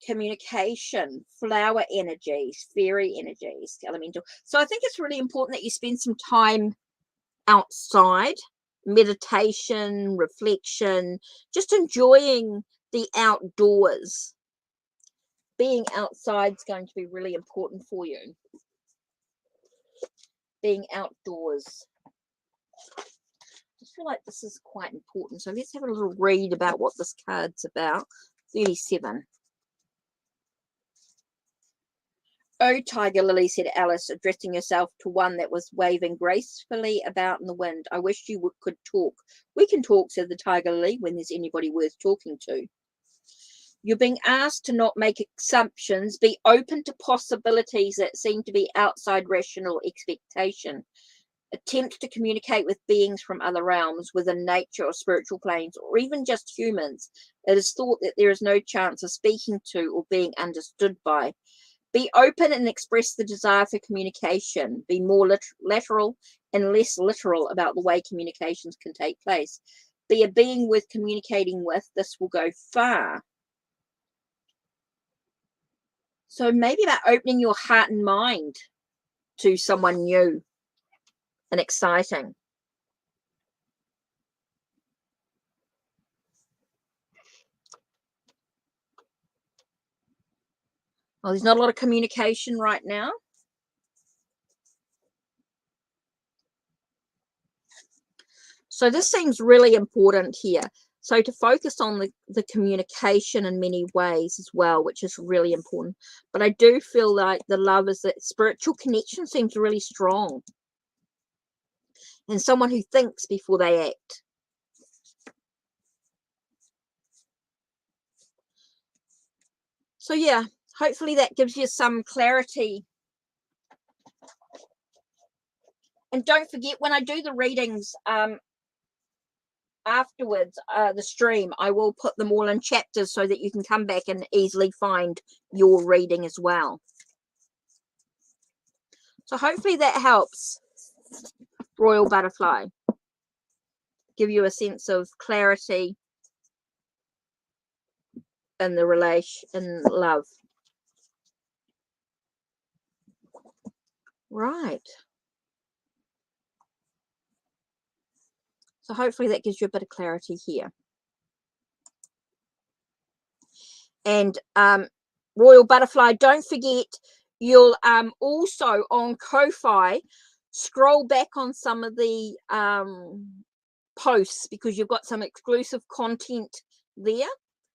communication, flower energies, fairy energies, elemental. So I think it's really important that you spend some time outside, meditation, reflection, just enjoying the outdoors. Being outside is going to be really important for you. Being outdoors. I feel like this is quite important. So let's have a little read about what this card's about. 37. Oh, Tiger Lily, said Alice, addressing herself to one that was waving gracefully about in the wind. I wish you could talk. We can talk, said the Tiger Lily, when there's anybody worth talking to. You're being asked to not make assumptions. Be open to possibilities that seem to be outside rational expectation. Attempt to communicate with beings from other realms, within nature or spiritual planes, or even just humans. It is thought that there is no chance of speaking to or being understood by. Be open and express the desire for communication. Be more lateral and less literal about the way communications can take place. Be a being worth communicating with. This will go far. So maybe about opening your heart and mind to someone new and exciting. Well, there's not a lot of communication right now. So this seems really important here. So to focus on the communication in many ways as well, which is really important. But I do feel like the love is that spiritual connection seems really strong. And someone who thinks before they act. So yeah, hopefully that gives you some clarity And don't forget, when I do the readings afterwards, the stream, I will put them all in chapters so that you can come back and easily find your reading as well. So hopefully that helps, Royal Butterfly. Give you a sense of clarity in the relation, in love. Right. So hopefully that gives you a bit of clarity here. And Royal Butterfly, don't forget, you'll also on Ko-Fi scroll back on some of the posts, because you've got some exclusive content there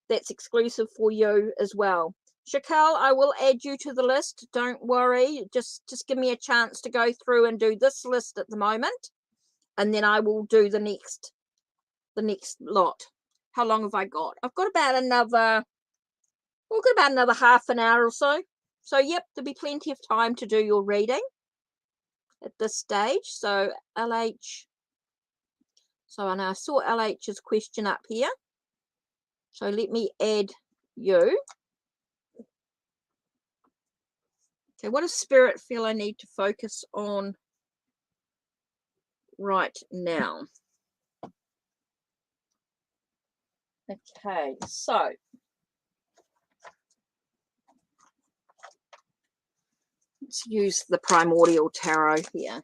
that's exclusive for you as well. Shaquille, I will add you to the list. Don't worry. Just give me a chance to go through and do this list at the moment, and then I will do the next lot. How long have I got? I've got about another, we've got about another half an hour or so. So yep, there'll be plenty of time to do your reading at this stage. So LH. So, and I saw LH's question up here. So let me add you. Okay, what does Spirit feel I need to focus on right now? Okay, so let's use the Primordial Tarot here.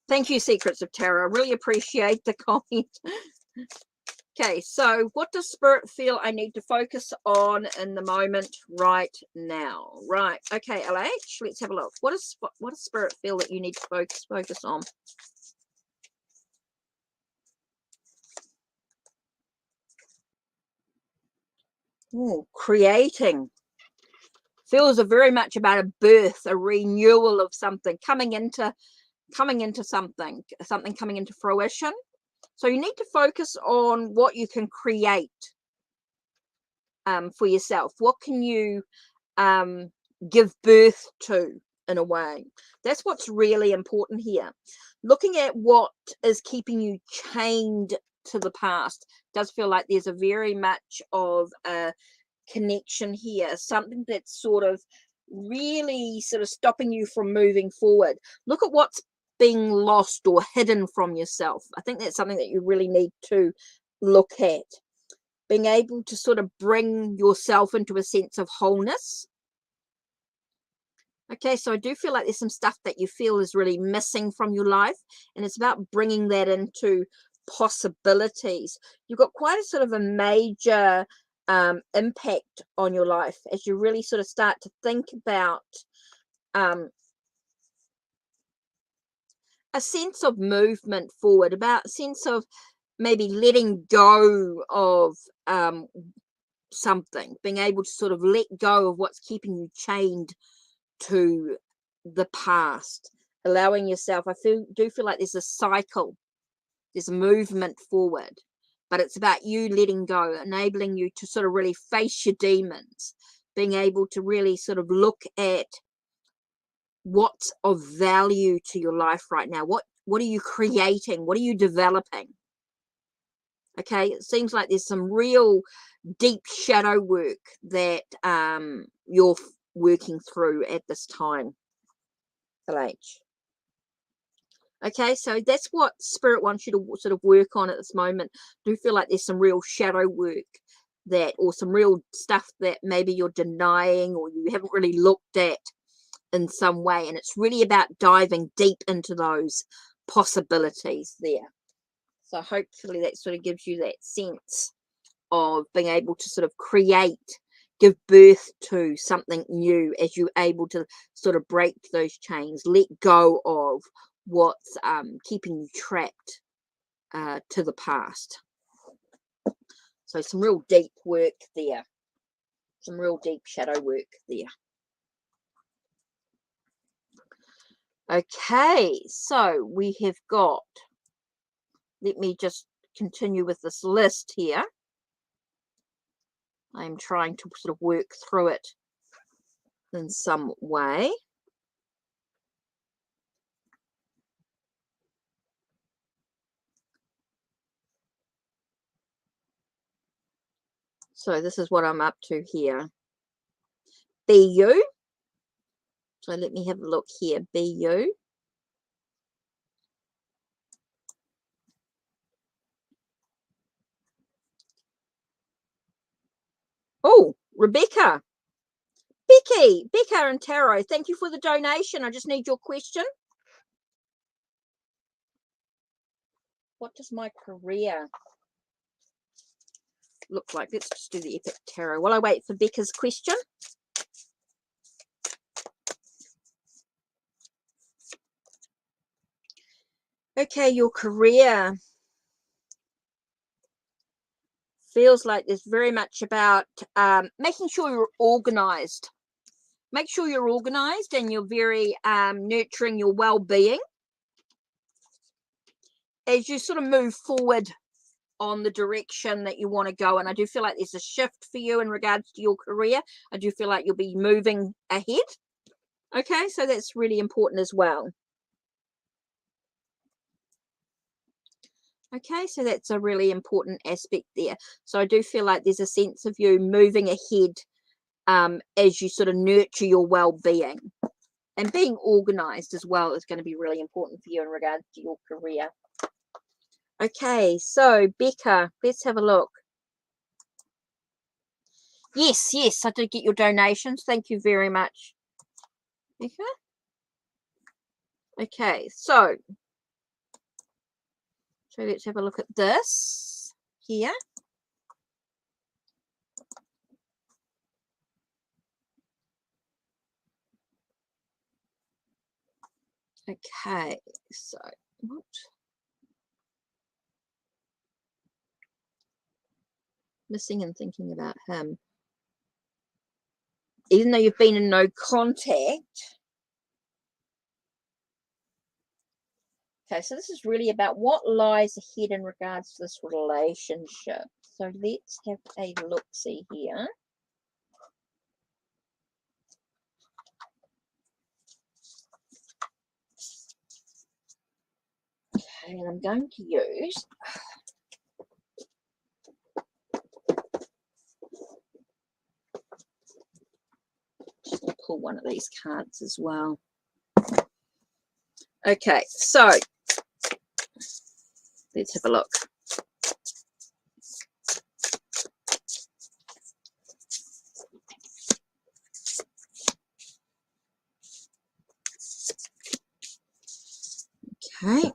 Thank you, Secrets of Tarot. I really appreciate the comment. Okay, so what does Spirit feel I need to focus on in the moment right now? Right, okay, LH, let's have a look. What does Spirit feel that you need to focus on? Ooh, creating. Feels very much about a birth, a renewal of something, coming into something coming into fruition. So you need to focus on what you can create for yourself. What can you give birth to, in a way? That's what's really important here. Looking at what is keeping you chained to the past does feel like there's a very much of a connection here, something that's sort of really sort of stopping you from moving forward. Look at what's being lost or hidden from yourself. I think that's something that you really need to look at. Being able to sort of bring yourself into a sense of wholeness. Okay, so I do feel like there's some stuff that you feel is really missing from your life, and it's about bringing that into possibilities. You've got quite a sort of a major impact on your life as you really sort of start to think about a sense of movement forward, about a sense of maybe letting go of something, being able to sort of let go of what's keeping you chained to the past, allowing yourself. I do feel like there's a cycle, there's a movement forward, but it's about you letting go, enabling you to sort of really face your demons, being able to really sort of look at what's of value to your life right now. What are you creating? What are you developing? Okay, it seems like there's some real deep shadow work that you're working through at this time, LH. Okay, so that's what Spirit wants you to sort of work on at this moment. Do feel like there's some real shadow work that, or some real stuff that maybe you're denying or you haven't really looked at in some way, and it's really about diving deep into those possibilities there. So hopefully that sort of gives you that sense of being able to sort of create, give birth to something new as you're able to sort of break those chains, let go of what's keeping you trapped to the past. So some real deep work there, some real deep shadow work there. Okay, so we have got, let me just continue with this list here. I'm trying to sort of work through it in some way. So this is what I'm up to here. Be you. So let me have a look here. Be you. Oh, Becca and Tarot, thank you for the donation. I just need your question. What does my career look like? Let's just do the Epic Tarot while I wait for Becca's question. Okay, your career feels like there's very much about making sure you're organized. Make sure you're organized and you're very nurturing your well-being as you sort of move forward on the direction that you want to go. And I do feel like there's a shift for you in regards to your career. I do feel like you'll be moving ahead. Okay, so that's really important as well. Okay, so that's a really important aspect there. So I do feel like there's a sense of you moving ahead as you sort of nurture your well-being. And being organized as well is going to be really important for you in regards to your career. Okay, so Becca, let's have a look. Yes, I did get your donations. Thank you very much, Becca. Okay, so let's have a look at this here. Okay, so what? Missing and thinking about him. Even though you've been in no contact. Okay, so this is really about what lies ahead in regards to this relationship. So let's have a look-see here. Okay, and I'm going to use pull one of these cards as well. Okay, so let's have a look. Okay.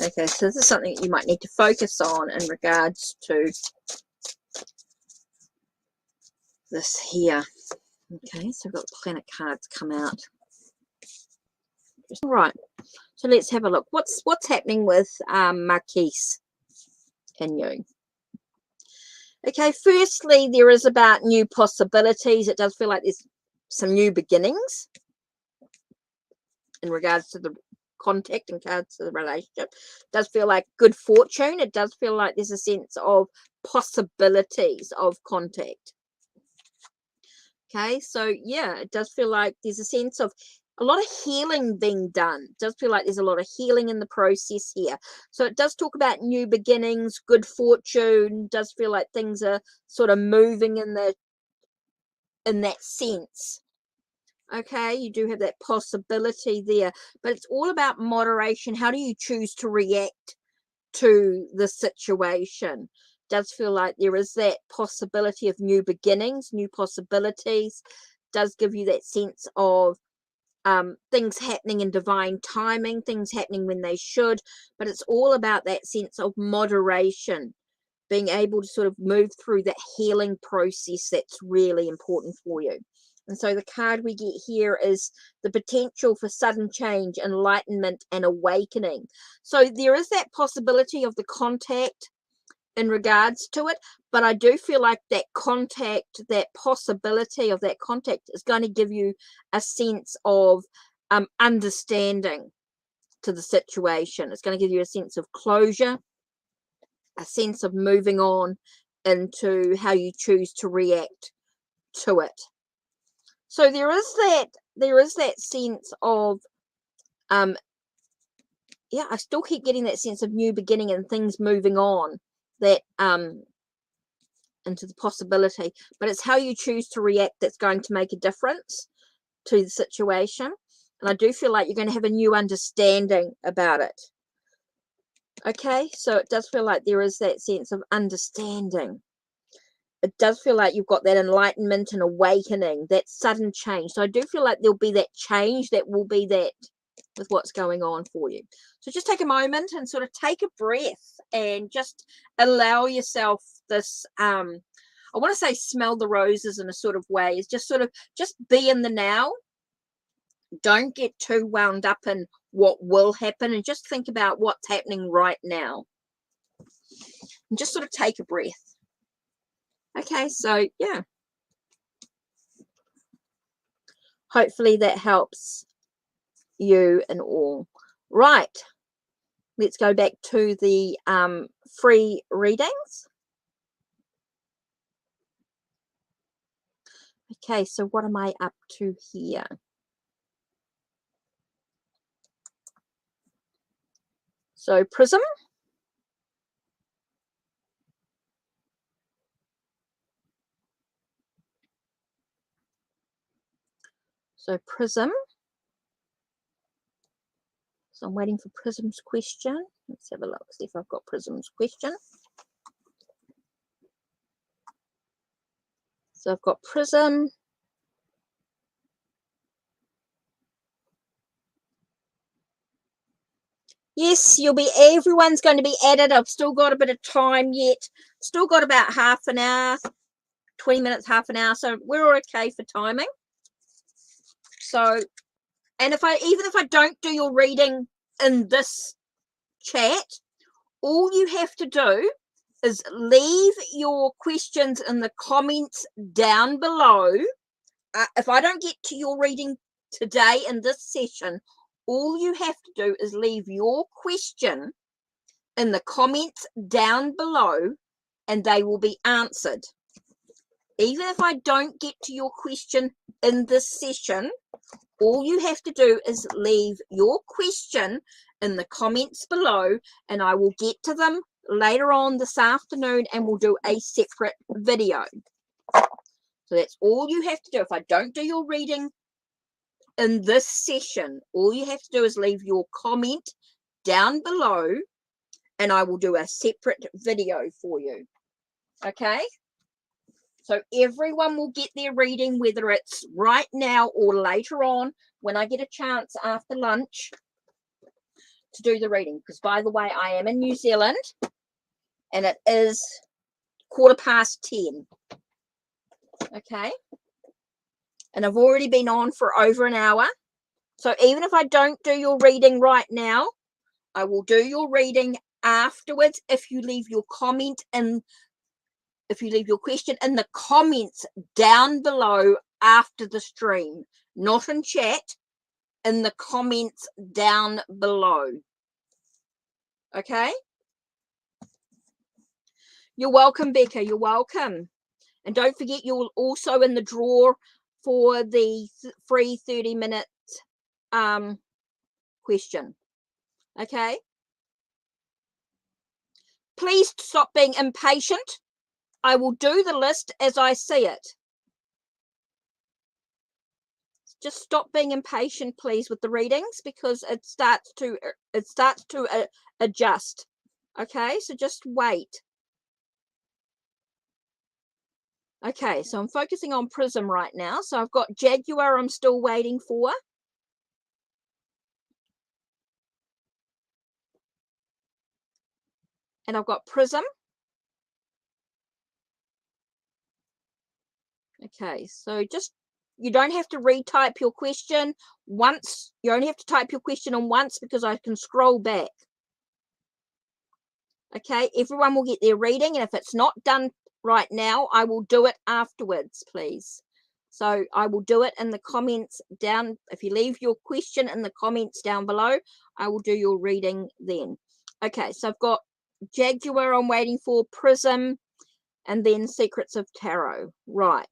Okay, so this is something that you might need to focus on in regards to this here. Okay, so I've got the planet cards come out. All right, so let's have a look. What's happening with Marquise and you? Okay, firstly, there is about new possibilities. It does feel like there's some new beginnings in regards to the contact and cards to the relationship. It does feel like good fortune. It does feel like there's a sense of possibilities of contact. Okay, so yeah, it does feel like there's a sense of a lot of healing being done. It does feel like there's a lot of healing in the process here. So it does talk about new beginnings, good fortune. It does feel like things are sort of moving in that sense. Okay, you do have that possibility there, but it's all about moderation. How do you choose to react to the situation? Does feel like there is that possibility of new beginnings, new possibilities. Does give you that sense of things happening in divine timing, things happening when they should, but it's all about that sense of moderation, being able to sort of move through that healing process. That's really important for you. And so the card we get here is the potential for sudden change, enlightenment, and awakening. So there is that possibility of the contact in regards to it, but I do feel like that contact, that possibility of that contact is going to give you a sense of understanding to the situation. It's going to give you a sense of closure, a sense of moving on into how you choose to react to it. So there is that sense of yeah, I still keep getting that sense of new beginning and things moving on, that into the possibility, but it's how you choose to react that's going to make a difference to the situation. And I do feel like you're going to have a new understanding about it. Okay, so it does feel like there is that sense of understanding. It does feel like you've got that enlightenment and awakening, that sudden change. So I do feel like there'll be that change that will be that with what's going on for you. So just take a moment and sort of take a breath and just allow yourself this, I want to say smell the roses in a sort of way. It's just sort of just be in the now. Don't get too wound up in what will happen, and just think about what's happening right now. And just sort of take a breath. Okay, so yeah. Hopefully that helps you and all. Right. Let's go back to the free readings. Okay, so what am I up to here? So Prism. So Prism. So I'm waiting for Prism's question. Let's have a look, see if I've got Prism's question. So I've got Prism. Yes, everyone's going to be added. I've still got a bit of time yet. Still got about half an hour, 20 minutes, half an hour. So we're okay for timing. So, and even if I don't do your reading in this chat, all you have to do is leave your questions in the comments down below. If I don't get to your reading today in this session, all you have to do is leave your question in the comments down below and they will be answered. Even if I don't get to your question in this session, all you have to do is leave your question in the comments below and I will get to them later on this afternoon and we'll do a separate video. So that's all you have to do. If I don't do your reading in this session, all you have to do is leave your comment down below and I will do a separate video for you. Okay? So everyone will get their reading, whether it's right now or later on when I get a chance after lunch to do the reading. Because, by the way, I am in New Zealand and it is 10:15. Okay? And I've already been on for over an hour. So even if I don't do your reading right now, I will do your reading afterwards if you leave your comment and if you leave your question in the comments down below after the stream, not in chat, in the comments down below. Okay? You're welcome, Becca. You're welcome. And don't forget, you're also in the draw for the free 30-minute question. Okay? Please stop being impatient. I will do the list as I see it. Just stop being impatient, please, with the readings because it starts to adjust. Okay, so just wait. Okay, so I'm focusing on Prism right now. So I've got Jaguar I'm still waiting for. And I've got Prism. Okay, so just you don't have to retype your question once. You only have to type your question on once because I can scroll back. Okay, everyone will get their reading, and if it's not done right now, I will do it afterwards, please. So I will do it in the comments down. If you leave your question in the comments down below, I will do your reading then. Okay, so I've got Jaguar I'm waiting for, Prism, and then Secrets of Tarot. Right.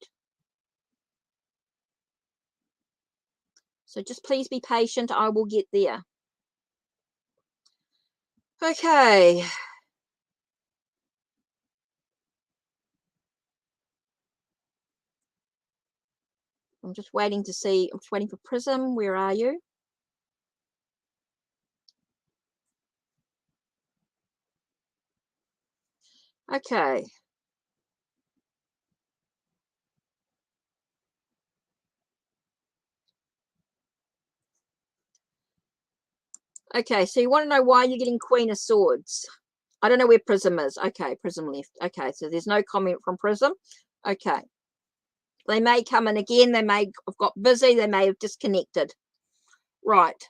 So just please be patient. I will get there. Okay. I'm just waiting to see. I'm just waiting for Prism. Where are you? Okay. Okay, so you want to know why you're getting Queen of Swords. I don't know where Prism is. Okay, Prism left. Okay, so there's no comment from Prism. Okay. They may come in again. They may have got busy. They may have disconnected. Right.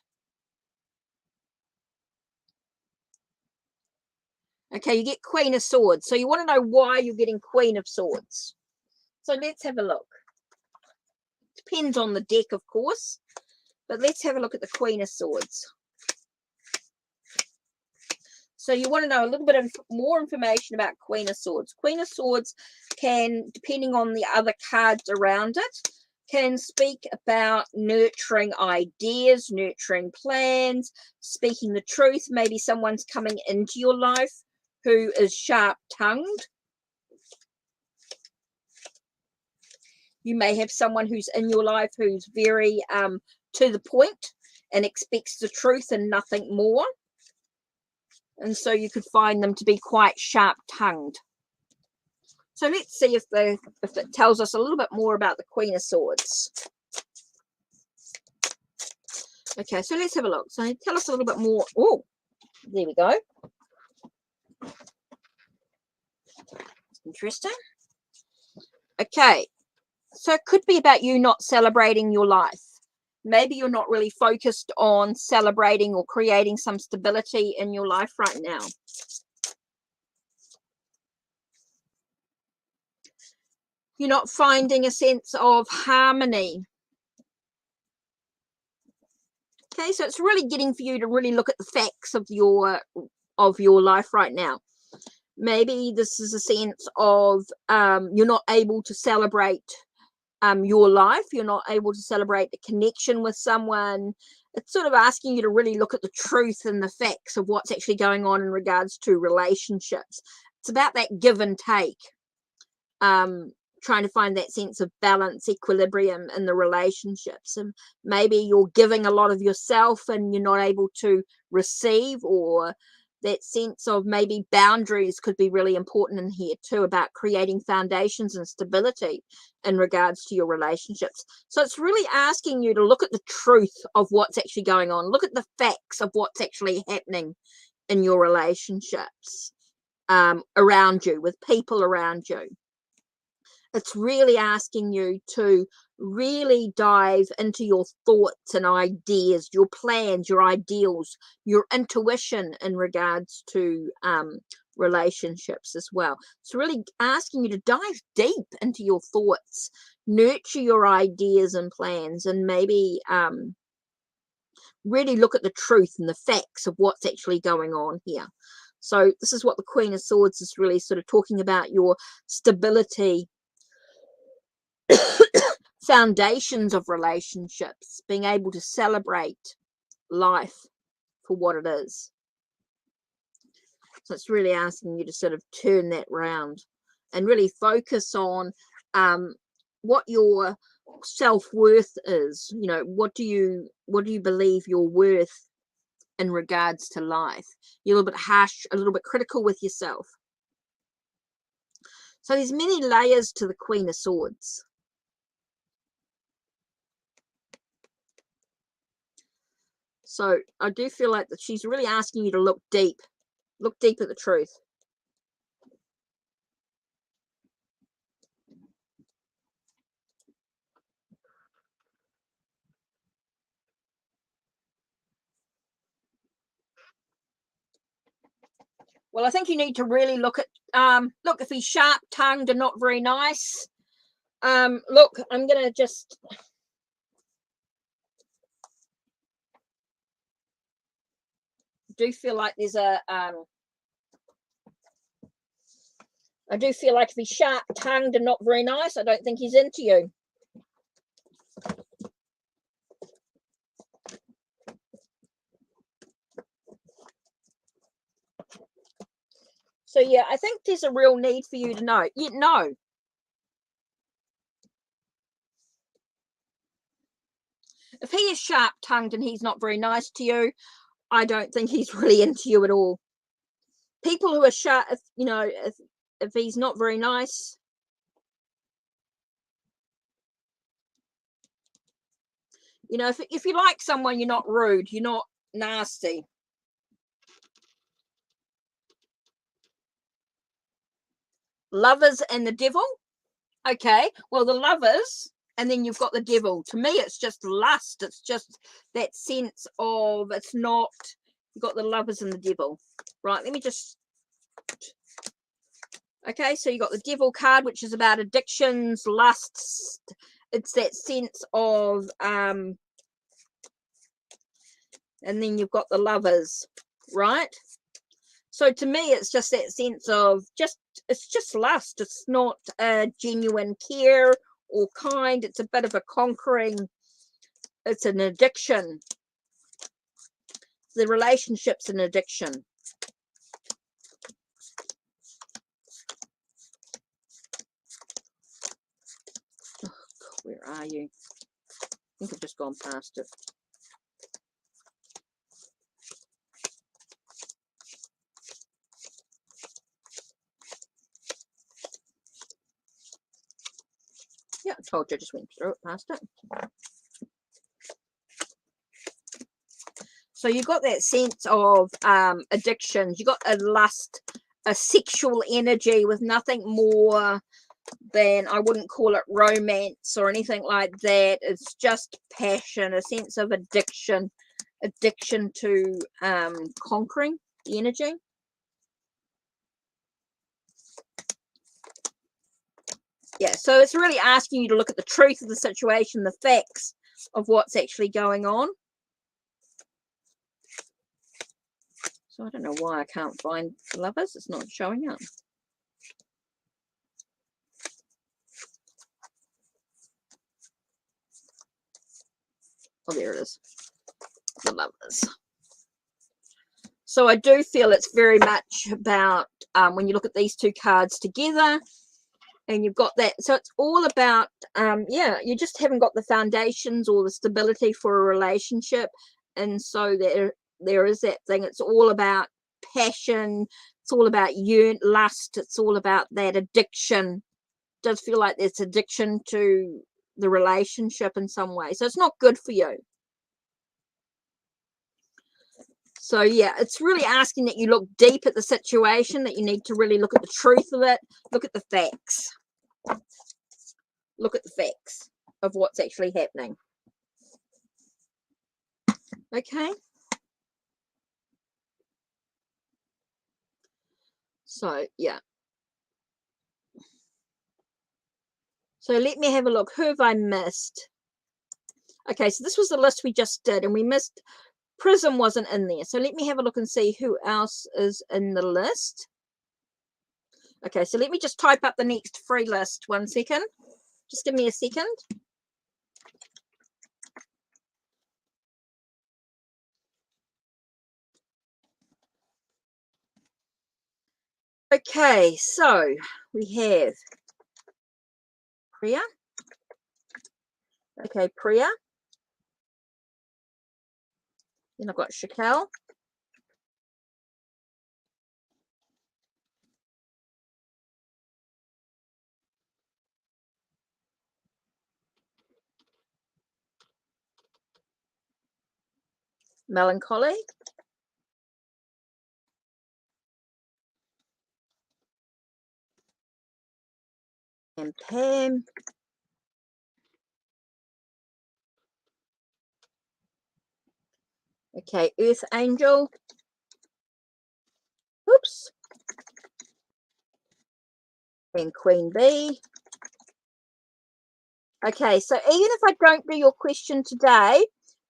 Okay, you get Queen of Swords. So you want to know why you're getting Queen of Swords. So let's have a look. Depends on the deck, of course. But let's have a look at the Queen of Swords. So you want to know a little bit of more information about Queen of Swords. Queen of Swords can, depending on the other cards around it, can speak about nurturing ideas, nurturing plans, speaking the truth. Maybe someone's coming into your life who is sharp-tongued. You may have someone who's in your life who's very to the point and expects the truth and nothing more. And so you could find them to be quite sharp-tongued. So let's see if it tells us a little bit more about the Queen of Swords. Okay, so let's have a look. So tell us a little bit more. Oh, there we go. Interesting. Okay, so it could be about you not celebrating your life. Maybe you're not really focused on celebrating or creating some stability in your life right now. You're not finding a sense of harmony. Okay, so it's really getting for you to really look at the facts of your life right now. Maybe this is a sense of you're not able to celebrate your life. You're not able to celebrate the connection with someone. It's sort of asking you to really look at the truth and the facts of what's actually going on in regards to relationships. It's about that give and take. Trying to find that sense of balance, equilibrium in the relationships. And maybe you're giving a lot of yourself and you're not able to receive, or that sense of maybe boundaries could be really important in here too, about creating foundations and stability in regards to your relationships. So it's really asking you to look at the truth of what's actually going on. Look at the facts of what's actually happening in your relationships around you, with people around you. It's really asking you to really dive into your thoughts and ideas, your plans, your ideals, your intuition in regards to relationships as well. It's really asking you to dive deep into your thoughts, nurture your ideas and plans, and maybe really look at the truth and the facts of what's actually going on here. So this is what the Queen of Swords is really sort of talking about, your stability, foundations of relationships, being able to celebrate life for what it is. So it's really asking you to sort of turn that round and really focus on what your self-worth is. You know, what do you believe you're worth in regards to life? You're a little bit harsh, a little bit critical with yourself. So there's many layers to the Queen of Swords. So I do feel like that she's really asking you to look deep at the truth. Well, I think you need to really look at, look, if he's sharp-tongued and not very nice, look, I'm going to just, do feel like there's a, I do feel like if he's sharp-tongued and not very nice, I don't think he's into you. So, yeah, I think there's a real need for you to know. You know. If he is sharp-tongued and he's not very nice to you, I don't think he's really into you at all. People who are sharp, you know, if he's not very nice, you know, if you like someone, you're not rude, you're not nasty. Lovers and the devil. Okay, well, the lovers, and then you've got the devil. To me, it's just lust. It's just that sense of, it's not, you've got the lovers and the devil. Right, let me just, okay, so you got the devil card, which is about addictions, lusts. It's that sense of, and then you've got the lovers, right? So to me, it's just that sense of it's just lust. It's not a genuine care or kind. It's a bit of a conquering. It's an addiction. The relationship's an addiction. Oh, God, where are you? I think I've just gone past it. Yeah, I told you I just went through it, past it. So you got that sense of addictions. You got a lust, a sexual energy with nothing more than, I wouldn't call it romance or anything like that. It's just passion, a sense of addiction to conquering the energy. Yeah, so it's really asking you to look at the truth of the situation, the facts of what's actually going on. So I don't know why I can't find lovers. It's not showing up. Oh, there it is. The lovers. So I do feel it's very much about, when you look at these two cards together, and you've got that, so it's all about, yeah, you just haven't got the foundations or the stability for a relationship, and so there is that thing. It's all about passion. It's all about lust. It's all about that addiction. It does feel like there's addiction to the relationship in some way, so it's not good for you. So yeah, it's really asking that you look deep at the situation, that you need to really look at the truth of it, look at the facts. Look at the facts of what's actually happening. Okay. So yeah. So let me have a look. Who have I missed? Okay, so this was the list we just did, and we missed Prism wasn't in there. So let me have a look and see who else is in the list. Okay, so let me just type up the next free list. 1 second. Just give me a second. Okay, so we have Priya. Okay, Priya. Then I've got Shaquille. Melancholy. And Pam. Okay, Earth Angel. Oops. and Queen Bee. Okay, so even if I don't do your question today,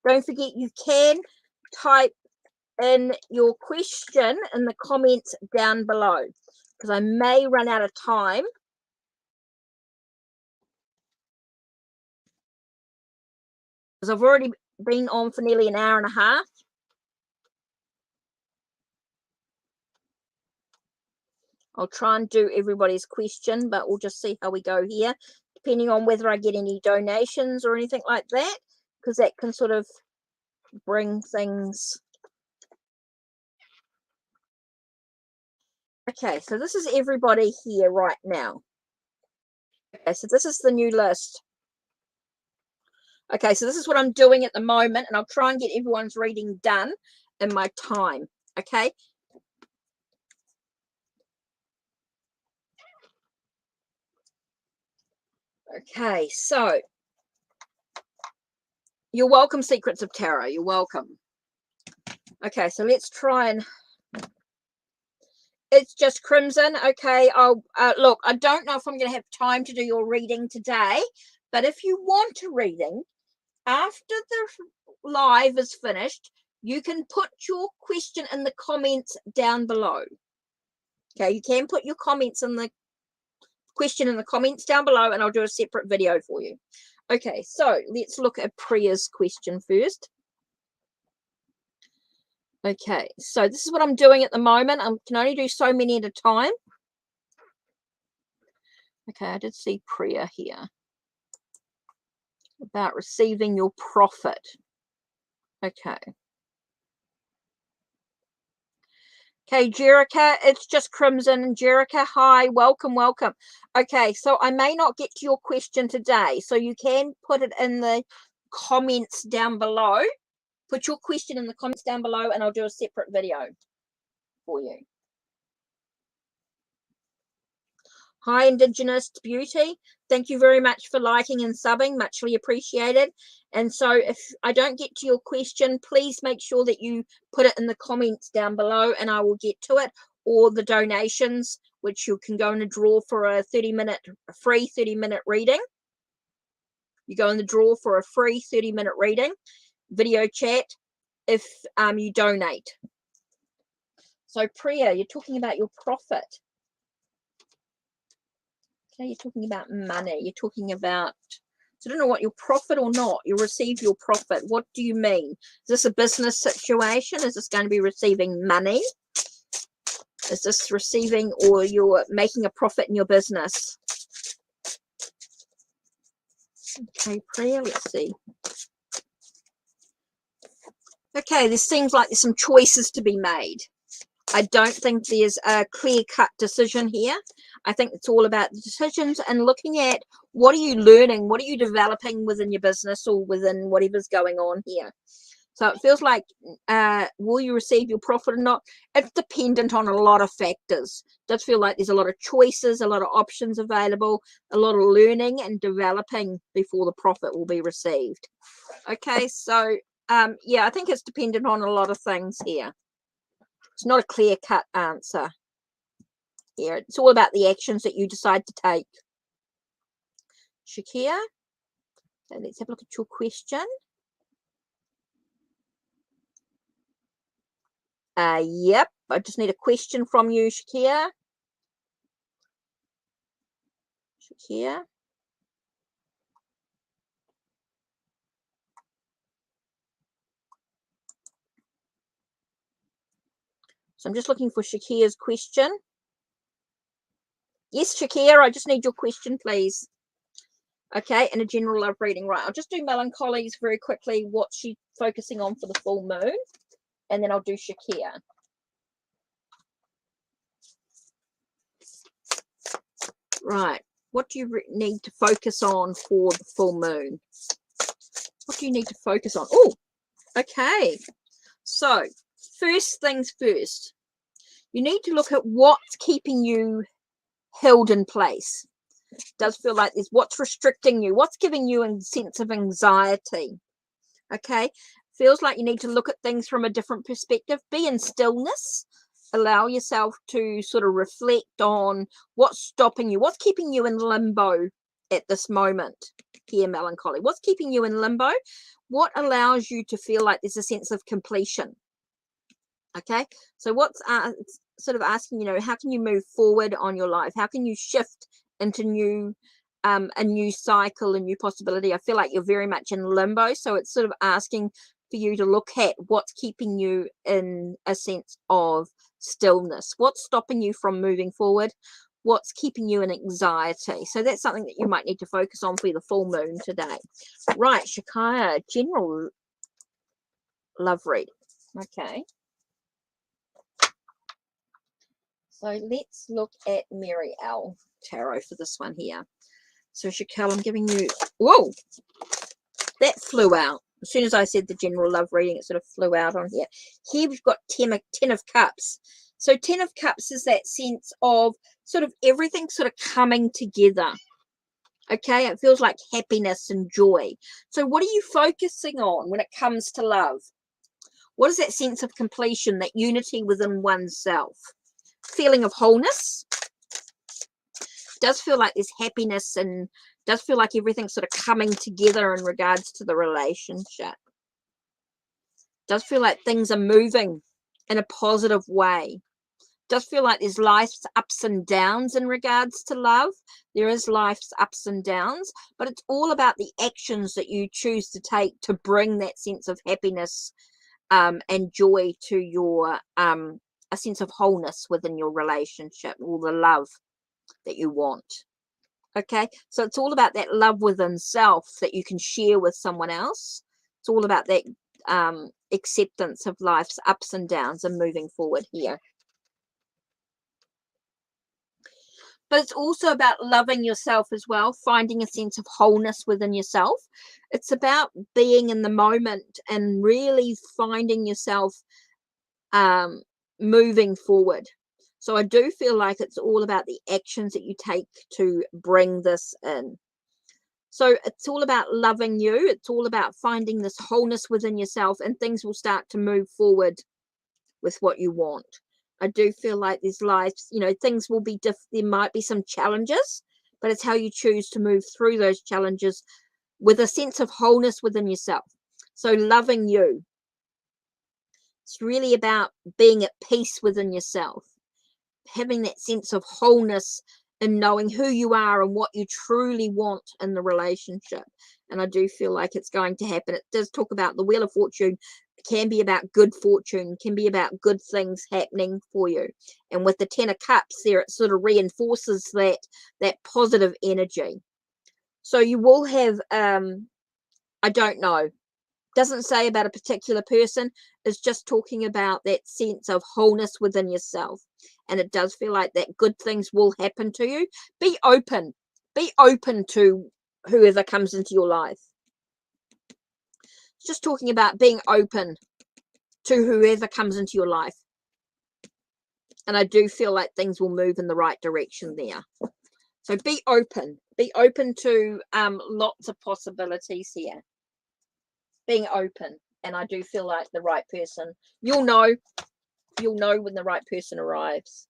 don't forget you can type in your question in the comments down below, because I may run out of time. Because I've already been on for nearly an hour and a half. I'll try and do everybody's question, but we'll just see how we go here, depending on whether I get any donations or anything like that, because that can sort of bring things. Okay, so this is everybody here right now. Okay, so this is the new list. Okay, so this is what I'm doing at the moment, and I'll try and get everyone's reading done in my time. Okay. Okay, so you're welcome, Secrets of Tarot. You're welcome. Okay, so let's try and. It's just Crimson. Okay, I'll look. I don't know if I'm going to have time to do your reading today, but if you want a reading after the live is finished, you can put your question in the comments down below. Okay, you can put your comments in the question in the comments down below, and I'll do a separate video for you. Okay, so let's look at Priya's question first. Okay, so this is what I'm doing at the moment. I can only do so many at a time. Okay, I did see Priya here about receiving your profit. Okay. Okay, Jerica, it's just Crimson. Jerica, hi, welcome, welcome. Okay, so I may not get to your question today, so you can put it in the comments down below. Put your question in the comments down below, and I'll do a separate video for you. Hi, Indigenous Beauty. Thank you very much for liking and subbing. Muchly appreciated. And so if I don't get to your question, please make sure that you put it in the comments down below, and I will get to it. Or the donations, which you can go in a draw for a free 30-minute reading. You go in the draw for a free 30-minute reading, video chat, if you donate. So Priya, you're talking about your profit. Okay, you're talking about money. You're talking about, so I don't know what your profit or not. You receive your profit. What do you mean? Is this a business situation? Is this going to be receiving money? Is this receiving, or you're making a profit in your business? Okay, Priya, let's see. Okay, this seems like there's some choices to be made. I don't think there's a clear-cut decision here. I think it's all about the decisions and looking at what are you learning, what are you developing within your business or within whatever's going on here. So it feels like, will you receive your profit or not? It's dependent on a lot of factors. It does feel like there's a lot of choices, a lot of options available, a lot of learning and developing before the profit will be received. Okay, so yeah, I think it's dependent on a lot of things here. It's not a clear-cut answer here. It's all about the actions that you decide to take. Shaquille, okay, let's have a look at your question. Yep, I just need a question from you, Shaquille. Shaquille. So I'm just looking for Shakira's question. Yes, Shakira, I just need your question, please. Okay, and a general love reading. Right, I'll just do Melancholy's very quickly, what she's focusing on for the full moon, and then I'll do Shakira. Right, what do you need to focus on for the full moon? What do you need to focus on? Oh, okay. So, first things first. You need to look at what's keeping you held in place. It does feel like there's what's restricting you, what's giving you a sense of anxiety. Okay, feels like you need to look at things from a different perspective. Be in stillness. allow yourself to sort of reflect on what's stopping you, what's keeping you in limbo at this moment here, Melancholy. What's keeping you in limbo? What allows you to feel like there's a sense of completion? Okay, so what's sort of asking, you know, how can you move forward on your life? How can you shift into new a new cycle, a new possibility? I feel like you're very much in limbo, so it's sort of asking for you to look at what's keeping you in a sense of stillness, what's stopping you from moving forward, what's keeping you in anxiety. So that's something that you might need to focus on for the full moon today. Right, Shakaya, general love reading. Okay, so let's look at Mary L. Tarot for this one here. So Shaquille, I'm giving you, whoa, that flew out. As soon as I said the general love reading, it sort of flew out on here. Here we've got 10 of Cups. So 10 of Cups is that sense of sort of everything sort of coming together. Okay, it feels like happiness and joy. So what are you focusing on when it comes to love? What is that sense of completion, that unity within oneself? Feeling of wholeness. Does feel like there's happiness and does feel like everything's sort of coming together in regards to the relationship. Does feel like things are moving in a positive way. Does feel like there's life's ups and downs in regards to love. There is life's ups and downs, but it's all about the actions that you choose to take to bring that sense of happiness and joy to your a sense of wholeness within your relationship, or the love that you want. Okay, so it's all about that love within self that you can share with someone else. It's all about that acceptance of life's ups and downs and moving forward here. But it's also about loving yourself as well, finding a sense of wholeness within yourself. It's about being in the moment and really finding yourself moving forward. So I do feel like it's all about the actions that you take to bring this in. So it's all about loving you. It's all about finding this wholeness within yourself, and things will start to move forward with what you want. I do feel like there's lives, you know, things will be there might be some challenges, but it's how you choose to move through those challenges with a sense of wholeness within yourself. So loving you. It's really about being at peace within yourself, having that sense of wholeness and knowing who you are and what you truly want in the relationship. And I do feel like it's going to happen. It does talk about the Wheel of Fortune. It can be about good fortune, can be about good things happening for you. And with the 10 of Cups there, it sort of reinforces that positive energy. So you will have, I don't know, doesn't say about a particular person, is just talking about that sense of wholeness within yourself. And it does feel like that good things will happen to you. Be open to whoever comes into your life. It's just talking about being open to whoever comes into your life. And I do feel like things will move in the right direction there. So be open to lots of possibilities here. Being open, and I do feel like the right person, you'll know when the right person arrives.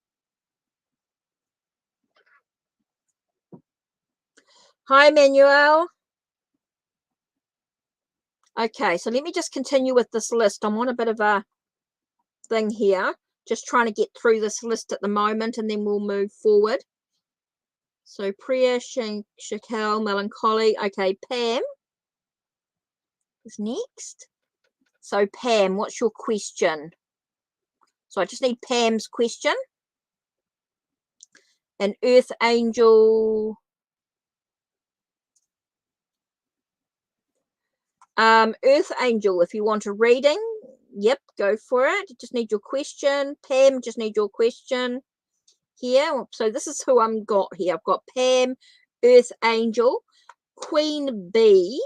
Hi, Manuel. Okay, so let me just continue with this list. I'm on a bit of a thing here, just trying to get through this list at the moment, and then we'll move forward. So Priya, Shaquille, Melancholy. Okay, Pam is next. So Pam, what's your question? So I just need Pam's question. An Earth Angel. Earth Angel, if you want a reading, yep, go for it. Just need your question. Pam, just need your question here. So this is who I've got here. I've got Pam, Earth Angel, Queen B.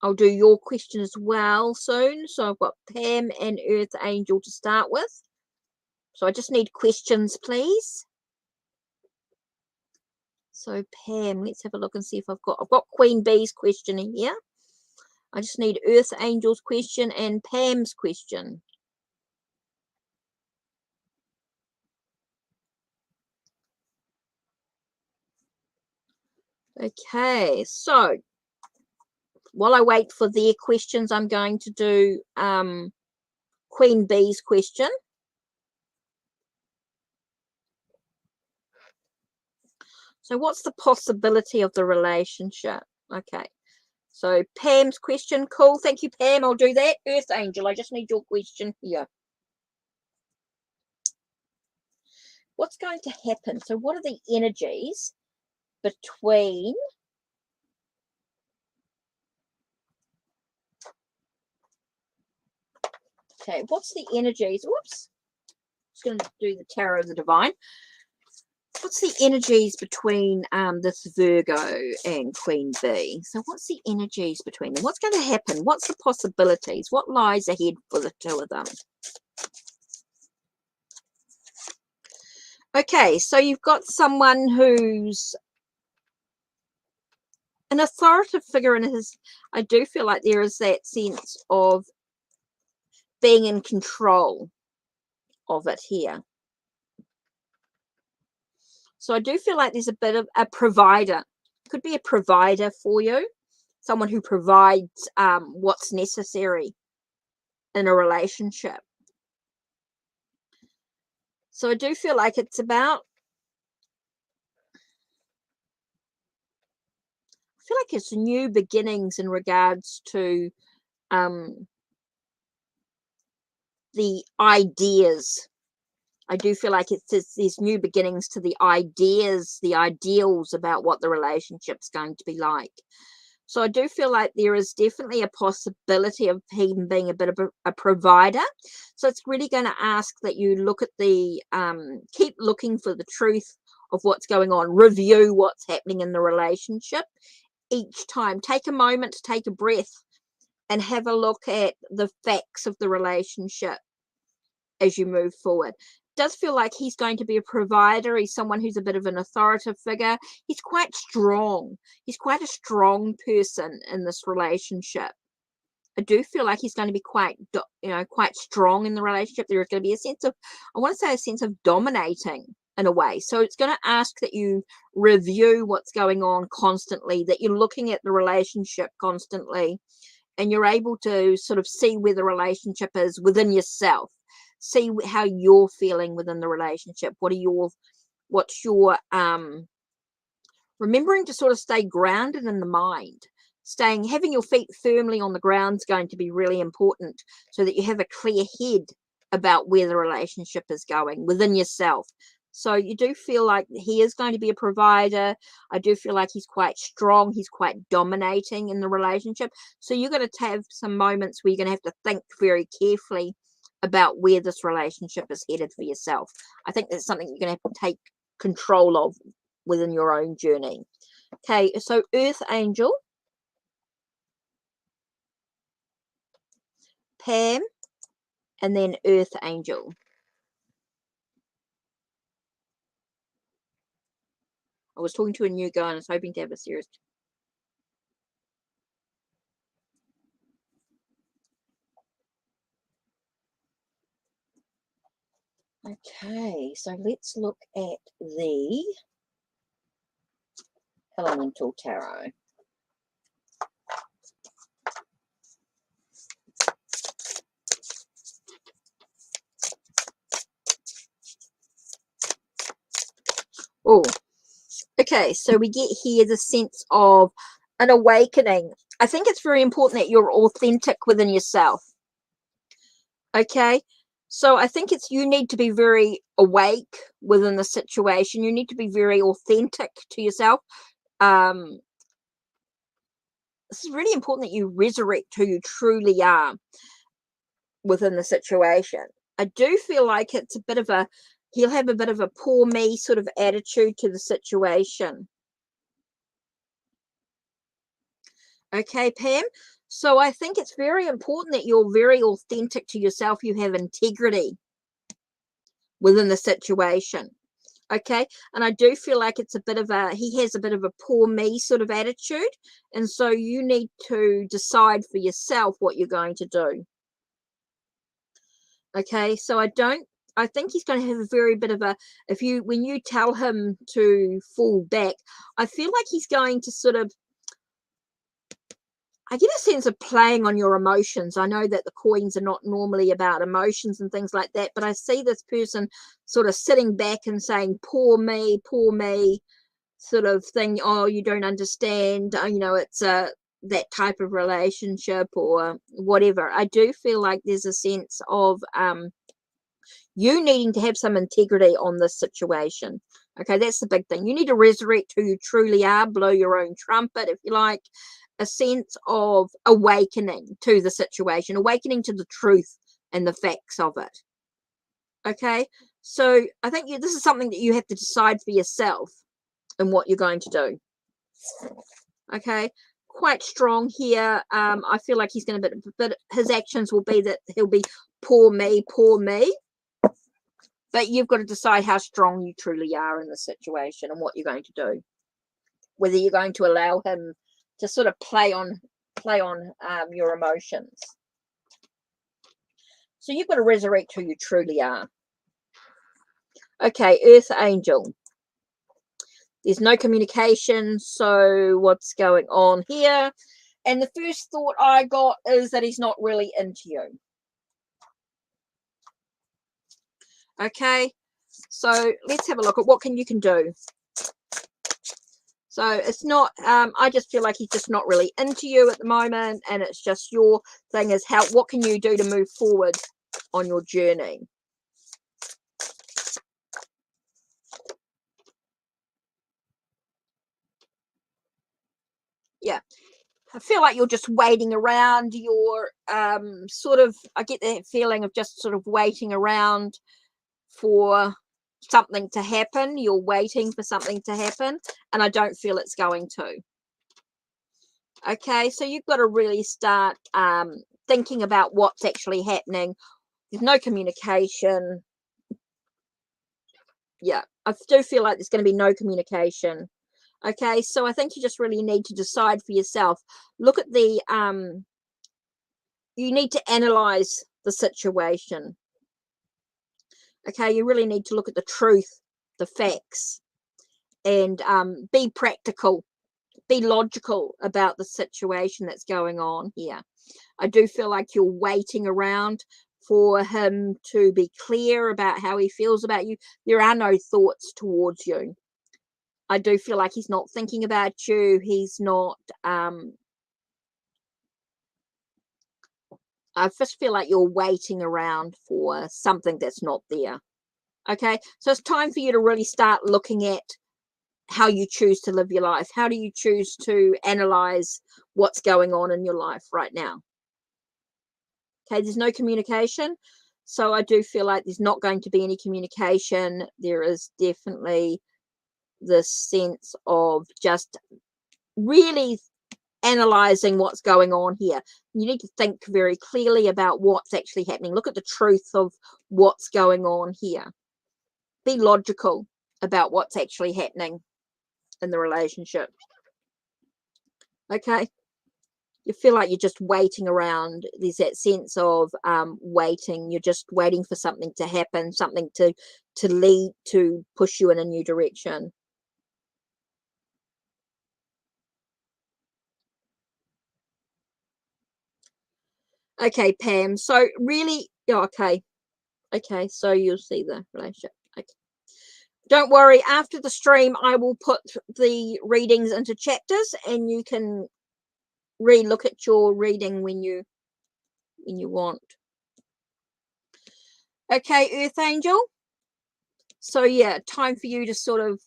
I'll do your question as well soon. So I've got Pam and Earth Angel to start with. So I just need questions, please. So Pam, let's have a look and see if I've got Queen B's question here. I just need Earth Angel's question and Pam's question. Okay, so while I wait for their questions, I'm going to do Queen Bee's question. So what's the possibility of the relationship? Okay. So Pam's question, cool. Thank you, Pam. I'll do that. Earth Angel, I just need your question here. What's going to happen? So what are the energies between okay, what's the energies? Whoops. Just going to do the Tarot of the Divine. What's the energies between this Virgo and Queen Bee? So what's the energies between them? What's going to happen? What's the possibilities? What lies ahead for the two of them? Okay, so you've got someone who's an authoritative figure in his. I do feel like there is that sense of being in control of it here. So I do feel like there's a bit of a provider. Could be a provider for you, someone who provides what's necessary in a relationship. So I do feel like it's about, I feel like it's new beginnings in regards to the ideas. I do feel like it's these new beginnings to the ideas, the ideals about what the relationship's going to be like. So I do feel like there is definitely a possibility of him being a bit of a provider. So it's really going to ask that you look at the, keep looking for the truth of what's going on. Review what's happening in the relationship each time. Take a moment to take a breath and have a look at the facts of the relationship as you move forward. Does feel like he's going to be a provider. He's someone who's a bit of an authoritative figure. He's quite strong. He's quite a strong person in this relationship. I do feel like he's going to be quite, quite strong in the relationship. There is going to be a sense of, I want to say a sense of dominating in a way. So it's going to ask that you review what's going on constantly, that you're looking at the relationship constantly, and you're able to sort of see where the relationship is within yourself. See how you're feeling within the relationship. What's your remembering to sort of stay grounded in the mind. Having your feet firmly on the ground is going to be really important, so that you have a clear head about where the relationship is going within yourself. So you do feel like he is going to be a provider. I do feel like he's quite strong. He's quite dominating in the relationship. So you're going to have some moments where you're going to have to think very carefully about where this relationship is headed for yourself. I think that's something you're going to have to take control of within your own journey. Okay, so Earth Angel, Pam, and then Earth Angel. I was talking to a new guy and I was hoping to have a serious. Okay, so let's look at the Elemental Tarot. Oh, okay, so we get here the sense of an awakening. I think it's very important that you're authentic within yourself. Okay, so I think you need to be very awake within the situation. You need to be very authentic to yourself. This is really important that you resurrect who you truly are within the situation. I do feel like it's a bit of he'll have a bit of a poor me sort of attitude to the situation. Okay, Pam? So I think it's very important that you're very authentic to yourself. You have integrity within the situation. Okay, and I do feel like it's a bit of he has a bit of a poor me sort of attitude, and so you need to decide for yourself what you're going to do. Okay, so I don't I think he's going to have a very bit of a, when you tell him to fall back, I feel like he's going to sort of, I get a sense of playing on your emotions. I know that the coins are not normally about emotions and things like that, but I see this person sort of sitting back and saying, poor me, sort of thing. Oh, you don't understand. You know, it's that type of relationship or whatever. I do feel like there's a sense of you needing to have some integrity on this situation. Okay, that's the big thing. You need to resurrect who you truly are, blow your own trumpet, if you like. A sense of awakening to the situation, awakening to the truth and the facts of it. Okay, so I think this is something that you have to decide for yourself and what you're going to do. Okay, quite strong here. I feel like he's going to, but his actions will be that he'll be poor me. But you've got to decide how strong you truly are in the situation and what you're going to do. Whether you're going to allow him to sort of play on your emotions. So you've got to resurrect who you truly are. Okay, Earth Angel. There's no communication, so what's going on here? And the first thought I got is that he's not really into you. Okay, so let's have a look at what you can do. So it's not, I just feel like he's just not really into you at the moment, and it's just your thing is what can you do to move forward on your journey? Yeah. I feel like you're just waiting around. You're sort of, I get that feeling of just sort of waiting around for something to happen. You're waiting for something to happen, and I don't feel it's going to. Okay, so you've got to really start thinking about what's actually happening. There's no communication. Yeah, I do feel like there's going to be no communication. Okay, so I think you just really need to decide for yourself. Look at the you need to analyze the situation. Okay, you really need to look at the truth, the facts, and be practical, be logical about the situation that's going on here. I do feel like you're waiting around for him to be clear about how he feels about you. There are no thoughts towards you. I do feel like he's not thinking about you. He's not, I just feel like you're waiting around for something that's not there. Okay, so it's time for you to really start looking at how you choose to live your life. How do you choose to analyze what's going on in your life right now? Okay, there's no communication. So I do feel like there's not going to be any communication. There is definitely this sense of just really analyzing what's going on here. You need to think very clearly about what's actually happening. Look at the truth of what's going on here. Be logical about what's actually happening in the relationship. Okay, you feel like you're just waiting around. There's that sense of waiting. You're just waiting for something to happen, something to lead, to push you in a new direction. Okay, Pam, so really, okay, so you'll see the relationship. Okay, don't worry, after the stream I will put the readings into chapters, and you can re-look at your reading when you want. Okay, Earth Angel, so yeah, time for you to sort of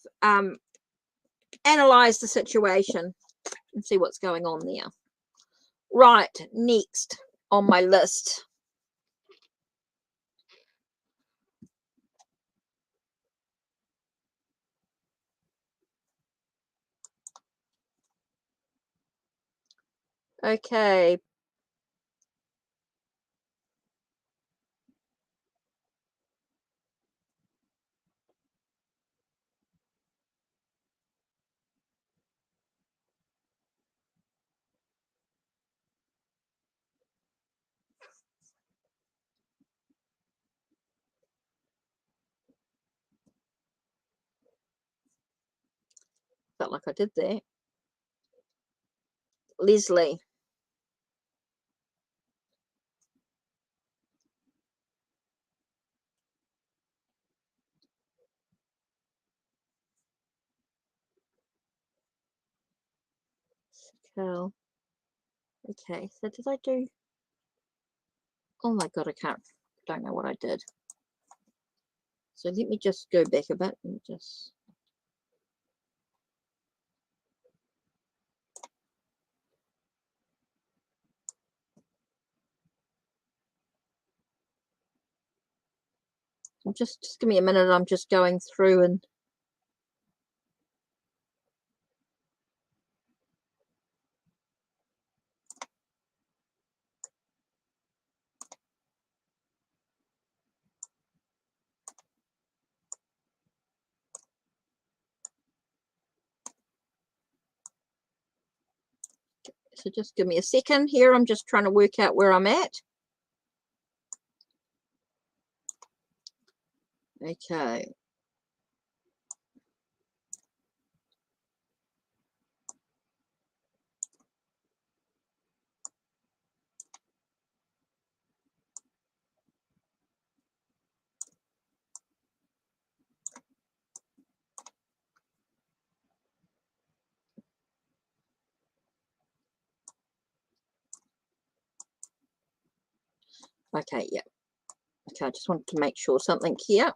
analyze the situation and see what's going on there. Right, next on my list. Okay. Felt like I did that. Leslie. Shaquille. Okay, so did I do... Oh my god, don't know what I did. So let me just go back a bit and just... Just give me a minute. I'm just going through and... So just give me a second here. I'm just trying to work out where I'm at. Okay. Okay, yeah. Okay, I just wanted to make sure something here.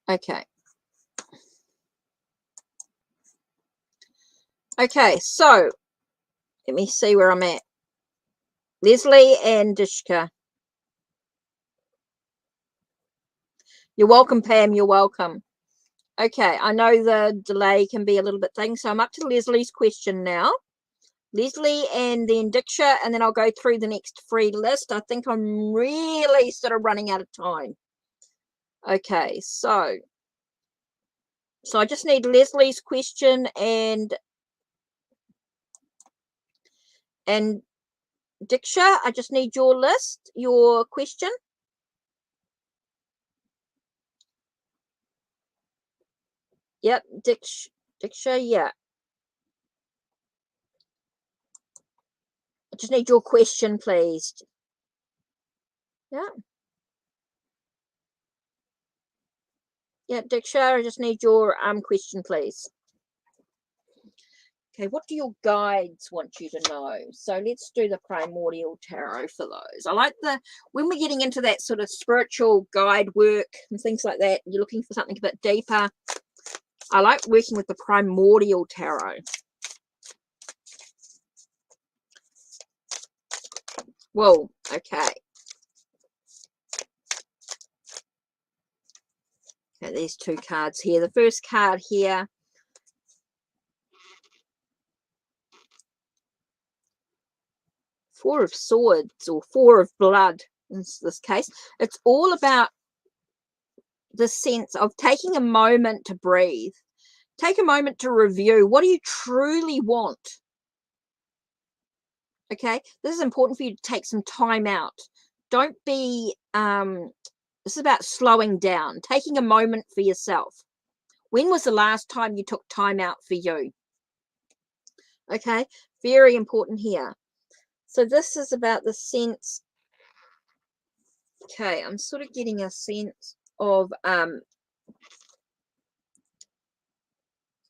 Okay. Okay, so let me see where I'm at. Leslie and Diksha. You're welcome, Pam. You're welcome. Okay, I know the delay can be a little bit thing, so I'm up to Leslie's question now. Leslie and then Diksha, and then I'll go through the next free list. I think I'm really sort of running out of time. Okay, so I just need Leslie's question and Diksha, I just need your list, your question. Yep, Diksha, yeah. I just need your question, please. Yeah. Yeah, Diksha, I just need your question, please. Okay, what do your guides want you to know? So let's do the primordial tarot for those. I like when we're getting into that sort of spiritual guide work and things like that, you're looking for something a bit deeper. I like working with the primordial tarot. Whoa, okay. Okay, there's two cards here. The first card here. Four of Swords or Four of Blood in this case. It's all about the sense of taking a moment to breathe. Take a moment to review. What do you truly want? Okay, this is important for you to take some time out. Don't be, this is about slowing down, taking a moment for yourself. When was the last time you took time out for you? Okay, very important here. So this is about the sense. Okay, I'm sort of getting a sense of,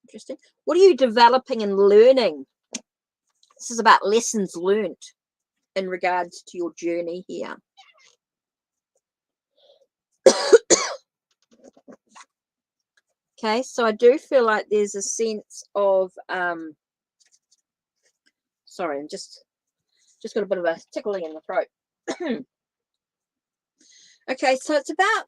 interesting. What are you developing and learning? This is about lessons learned in regards to your journey here. Okay, so I do feel like there's a sense of, sorry, I'm just got a bit of a tickling in the throat. Okay, so it's about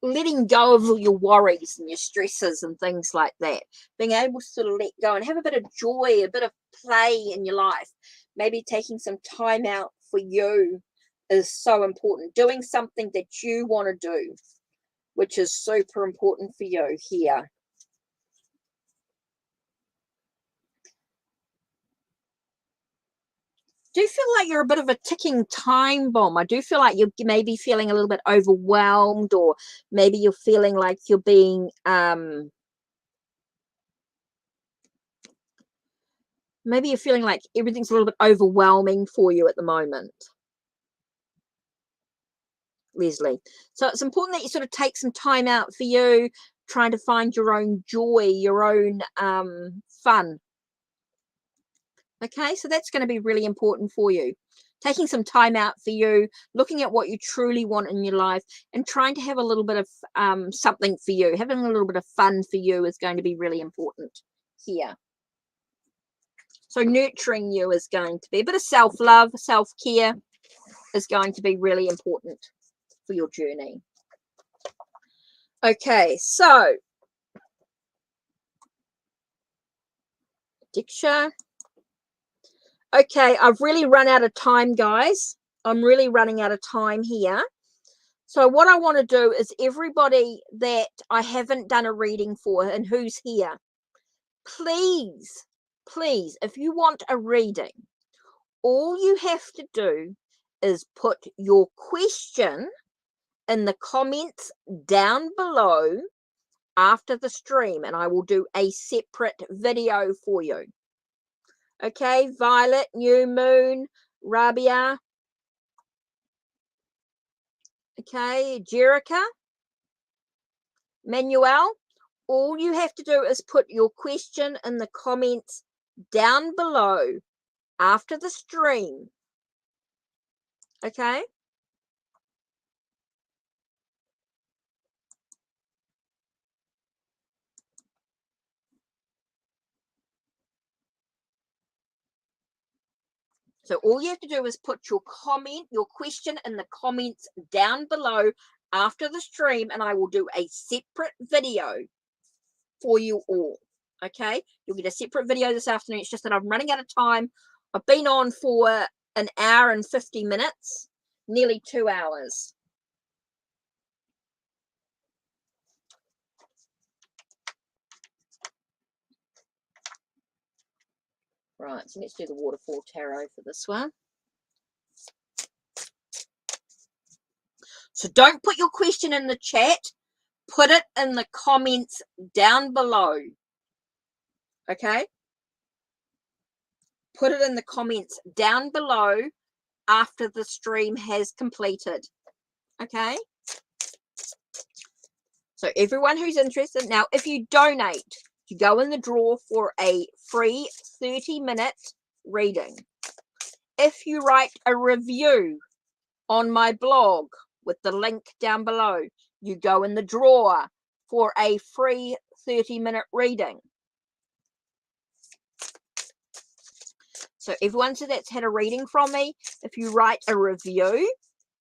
letting go of all your worries and your stresses and things like that. Being able to sort of let go and have a bit of joy, a bit of play in your life. Maybe taking some time out for you is so important. Doing something that you want to do, which is super important for you here. do feel like you're a bit of a ticking time bomb. I do feel like you're maybe feeling a little bit overwhelmed, or maybe you're feeling like you're being maybe you're feeling like everything's a little bit overwhelming for you at the moment, Leslie. So it's important that you sort of take some time out for you, trying to find your own joy, your own fun. Okay, so that's going to be really important for you. Taking some time out for you, looking at what you truly want in your life, and trying to have a little bit of something for you. Having a little bit of fun for you is going to be really important here. So nurturing you is going to be a bit of self-love, self-care is going to be really important for your journey. Okay, so Diksha. Okay, I've really run out of time, guys. I'm really running out of time here. So what I want to do is everybody that I haven't done a reading for and who's here, please, please, if you want a reading, all you have to do is put your question in the comments down below after the stream, and I will do a separate video for you. Okay, Violet, New Moon, Rabia. Okay, Jerica, Manuel. All you have to do is put your question in the comments down below after the stream. Okay? So all you have to do is put your comment, your question in the comments down below after the stream, and I will do a separate video for you all. Okay? You'll get a separate video this afternoon. It's just that I'm running out of time. I've been on for an hour and 50 minutes, nearly 2 hours. Right, so let's do the waterfall tarot for this one. So don't put your question in the chat. Put it in the comments down below. Okay? Put it in the comments down below after the stream has completed. Okay? So everyone who's interested, now if you donate, you go in the draw for a free 30-minute reading. If you write a review on my blog with the link down below, you go in the draw for a free 30-minute reading. So everyone that's had a reading from me, if you write a review,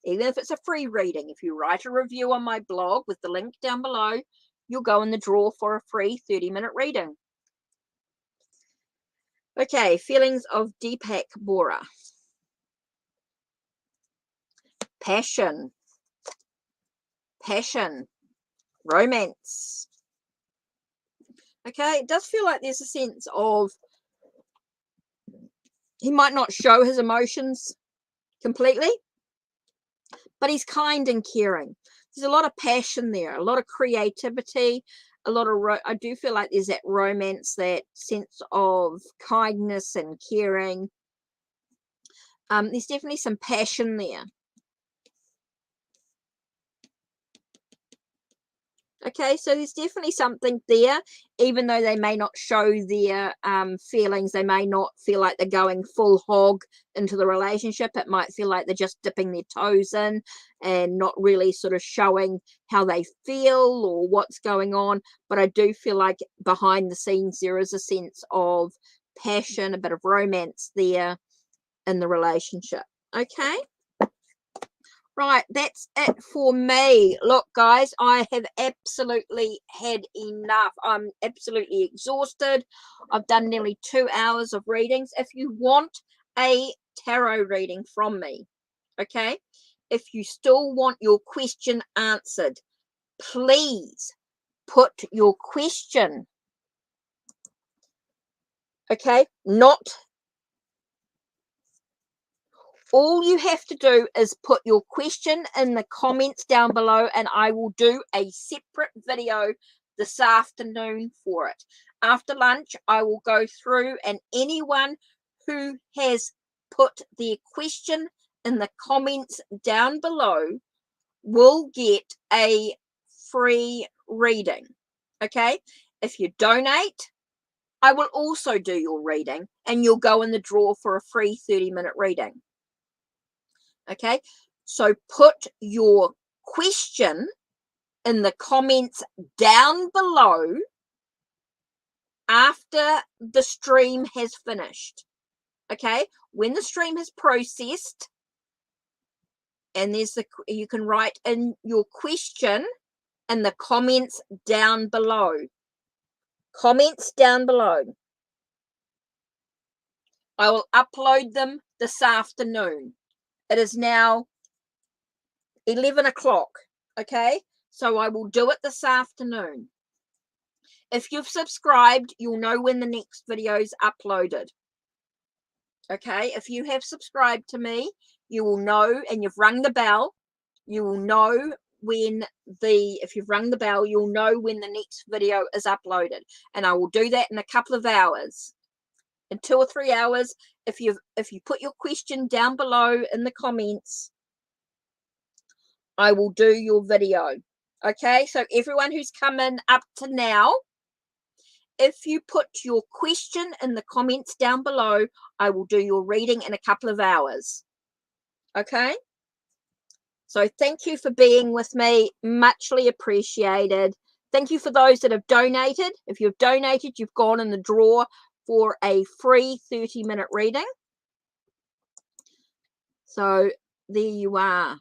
even if it's a free reading, if you write a review on my blog with the link down below, you'll go in the draw for a free 30-minute reading. Okay, feelings of Deepak Bora. Passion. Passion. Romance. Okay, it does feel like there's a sense of he might not show his emotions completely, but he's kind and caring. There's a lot of passion there, a lot of creativity, a lot of, I do feel like there's that romance, that sense of kindness and caring. There's definitely some passion there. Okay, so there's definitely something there, even though they may not show their feelings. They may not feel like they're going full hog into the relationship. It might feel like they're just dipping their toes in and not really sort of showing how they feel or what's going on. But I do feel like behind the scenes, there is a sense of passion, a bit of romance there in the relationship. Okay. Right, that's it for me. Look, guys, I have absolutely had enough. I'm absolutely exhausted. I've done nearly 2 hours of readings. If you want a tarot reading from me, okay, if you still want your question answered, please put your question, okay, not All you have to do is put your question in the comments down below, and I will do a separate video this afternoon for it. After lunch, I will go through, and anyone who has put their question in the comments down below will get a free reading. Okay? If you donate, I will also do your reading, and you'll go in the draw for a free 30-minute reading. Okay, so put your question in the comments down below after the stream has finished. Okay, when the stream has processed, and you can write in your question in the comments down below. Comments down below. I will upload them this afternoon. It is now 11 o'clock, okay? So I will do it this afternoon. If you've subscribed, you'll know when the next video is uploaded. Okay, if you have subscribed to me, you will know, and you've rung the bell, you will know when if you've rung the bell, you'll know when the next video is uploaded. And I will do that in a couple of hours. In 2 or 3 hours, if you put your question down below in the comments, I will do your video. Okay, so everyone who's come in up to now, if you put your question in the comments down below, I will do your reading in a couple of hours. Okay, so thank you for being with me, muchly appreciated. Thank you for those that have donated. If you've donated, you've gone in the draw for a free 30-minute reading. So there you are.